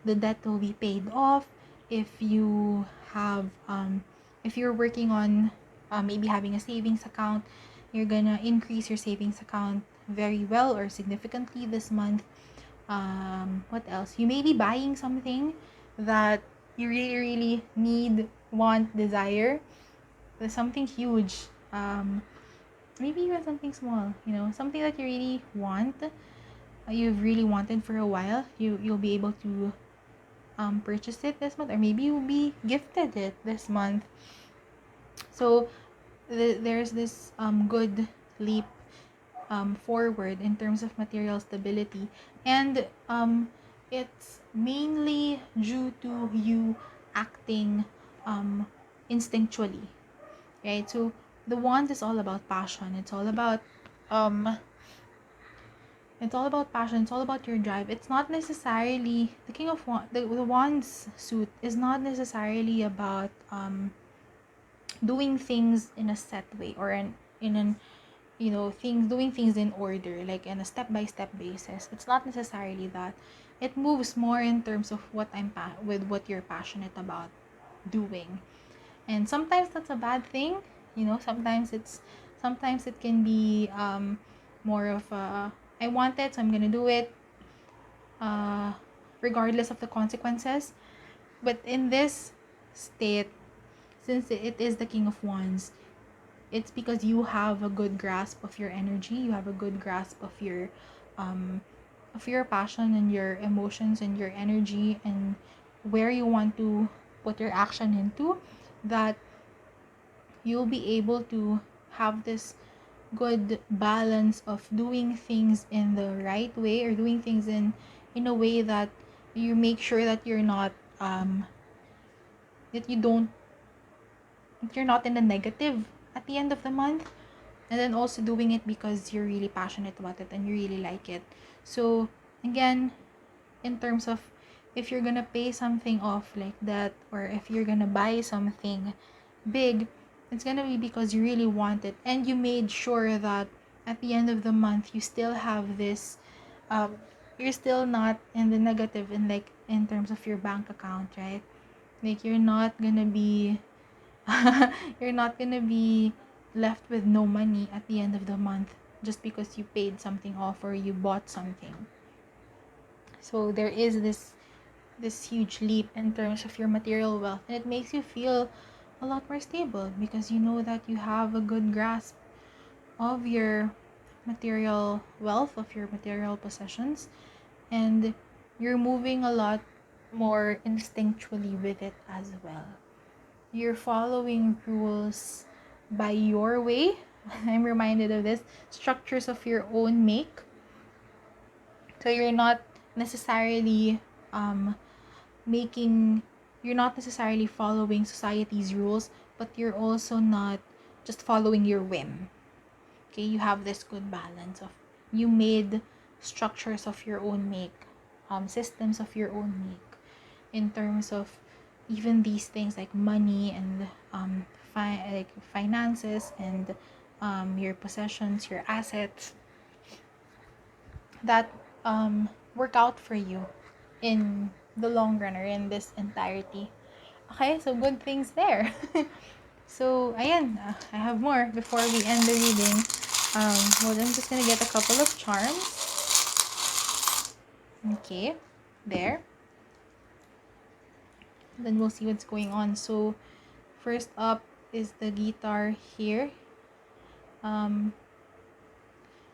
the debt will be paid off. If you have if you're working on maybe having a savings account, you're gonna increase your savings account very well or significantly this month. What else? You may be buying something that you really, really need, want, desire. There's something huge. Maybe even something small, something that you really want, you've really wanted for a while. You'll be able to purchase it this month, or maybe you'll be gifted it this month. So there's this good leap forward in terms of material stability, and it's mainly due to you acting instinctually, right? So the wand is all about passion. Um it's all about passion. It's all about your drive. It's not necessarily the king of wand. The wand's suit is not necessarily about doing things in a set way, or in an doing things in order, like in a step-by-step basis. It's not necessarily that. It moves more in terms of with what you're passionate about doing. And sometimes that's a bad thing. Sometimes it can be more of a, I want it, so I'm gonna do it, uh regardless of the consequences. But in this state, since it is the king of wands, it's because you have a good grasp of your energy. You have a good grasp of your passion and your emotions and your energy, and where you want to put your action into, that you'll be able to have this good balance of doing things in the right way, or doing things in a way that you make sure that you're not that you don't that you're not in the negative at the end of the month. And then also doing it because you're really passionate about it and you really like it. So again, in terms of, if you're gonna pay something off like that, or if you're gonna buy something big, it's gonna be because you really want it, and you made sure that at the end of the month you still have this you're still not in the negative, in terms of your bank account, right? Like, you're not gonna be you're not gonna be left with no money at the end of the month just because you paid something off or you bought something. So there is this huge leap in terms of your material wealth, and it makes you feel a lot more stable because you know that you have a good grasp of your material wealth, of your material possessions, and you're moving a lot more instinctually with it as well. You're following rules by your way. I'm reminded of this, structures of your own make. So you're not necessarily making you're not necessarily following society's rules, but you're also not just following your whim. Okay, you have this good balance of, you made structures of your own make, systems of your own make, in terms of even these things like money and like finances and your possessions, your assets, that work out for you in the long run or in this entirety. Okay, so good things there. So, ayan, I have more before we end the reading. Well, I'm just gonna get a couple of charms. Okay, there. Then we'll see what's going on. So, first up is the guitar here.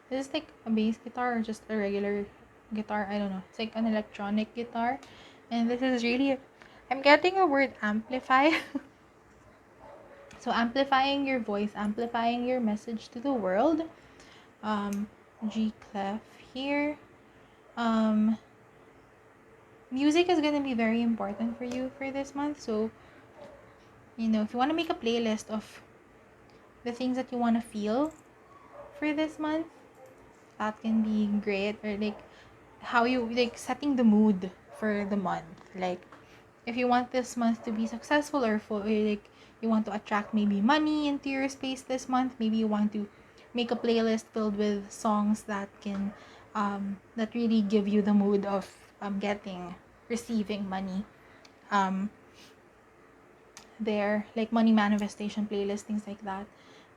This is like a bass guitar or just a regular guitar. I don't know. It's like an electronic guitar. And this is really, I'm getting a word amplify. So amplifying your voice, amplifying your message to the world. G clef here. Music is gonna be very important for you for this month. So, you know, if you want to make a playlist of the things that you want to feel for this month, that can be great. Or like how you like setting the mood for the month. Like if you want this month to be successful or for like you want to attract maybe money into your space this month, maybe you want to make a playlist filled with songs that can that really give you the mood of receiving money. There, like money manifestation playlist, things like that.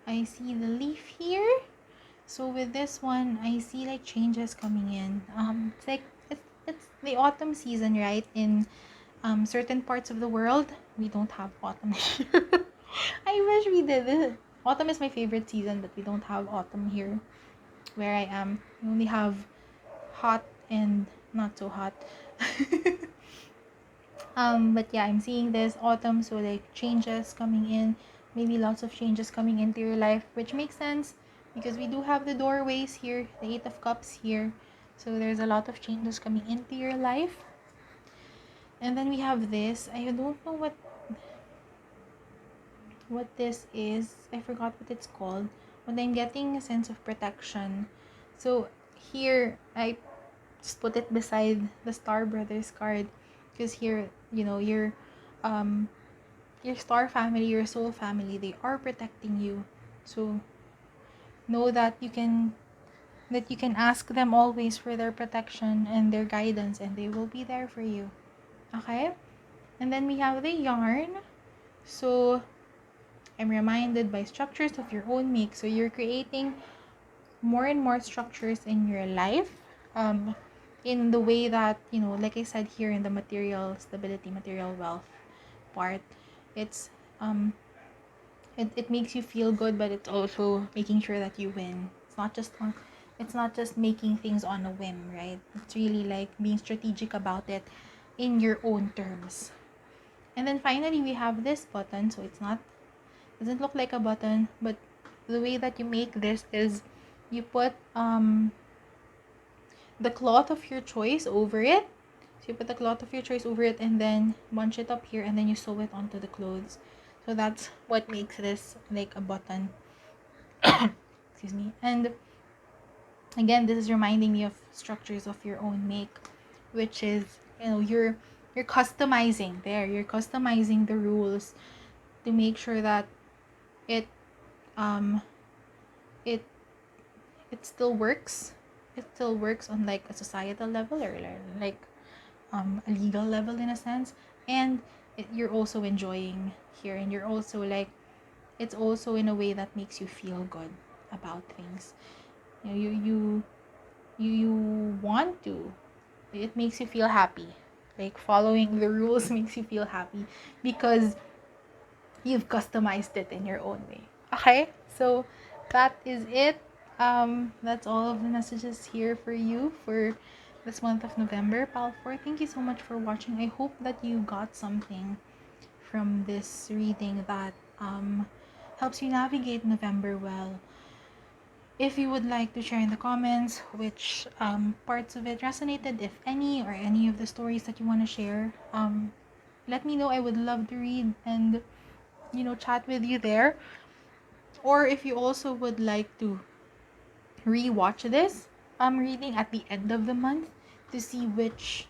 I see the leaf here. So with this one, I see like changes coming in. It's like it's the autumn season, right? In certain parts of the world, we don't have autumn here. I wish we did it. Autumn is my favorite season, but we don't have autumn here where I am. We only have hot and not so hot. But yeah, I'm seeing this autumn, so like changes coming in, maybe lots of changes coming into your life, which makes sense because we do have the doorways here, the Eight of Cups here. So there's a lot of changes coming into your life. And then we have this. I don't know what this is. I forgot what it's called. But I'm getting a sense of protection. So here I just put it beside the Star Brothers card because here, you know, your star family, your soul family, they are protecting you. So know that you can ask them always for their protection and their guidance, and they will be there for you. Okay? And then we have the yarn. So I'm reminded by structures of your own make. So you're creating more and more structures in your life. In the way that, you know, like I said here in the material stability, material wealth part, it's it makes you feel good, but it's also making sure that you win. It's not just making things on a whim, right? It's really like being strategic about it in your own terms. And then finally we have this button. So doesn't look like a button, but the way that you make this is you put the cloth of your choice over it. So you put the cloth of your choice over it and then bunch it up here and then you sew it onto the clothes. So that's what makes this like a button. Excuse me. And again, this is reminding me of structures of your own make, which is, you know, you're customizing there. You're customizing the rules to make sure that it it still works. It still works on like a societal level or like a legal level in a sense, and you're also enjoying here, and you're also like it's also in a way that makes you feel good about things. You know, you want to. It makes you feel happy. Like following the rules makes you feel happy because you've customized it in your own way. Okay, so that is it. That's all of the messages here for you for this month of November. Pal 4, thank you so much for watching. I hope that you got something from this reading that helps you navigate November well. If you would like to share in the comments which parts of it resonated, if any, or any of the stories that you want to share, let me know. I would love to read and, you know, chat with you there. Or if you also would like to re-watch this reading at the end of the month to see which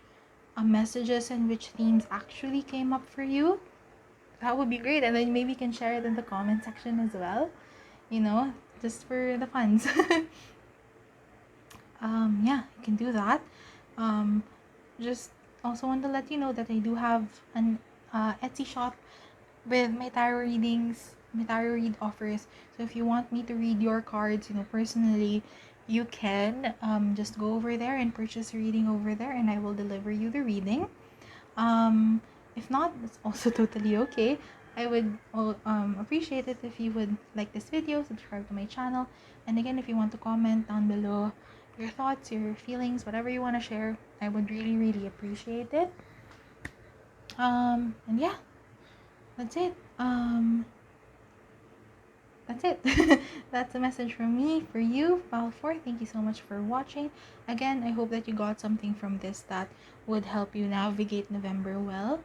messages and which themes actually came up for you, that would be great. And then maybe you can share it in the comment section as well, you know, just for the funs. Yeah, you can do that. Just also want to let you know that I do have an Etsy shop with my tarot readings, my tarot read offers. So if you want me to read your cards, personally, you can just go over there and purchase a reading over there, and I will deliver you the reading. Um, if not, that's also totally okay. I would appreciate it if you would like this video, subscribe to my channel, and again, if you want to comment down below your thoughts, your feelings, whatever you want to share, I would really, really appreciate it. And yeah, that's it. That's it. That's a message from me for you, Pile 4. Thank you so much for watching. Again, I hope that you got something from this that would help you navigate November well.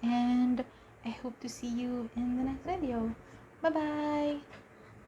And I hope to see you in the next video. Bye-bye!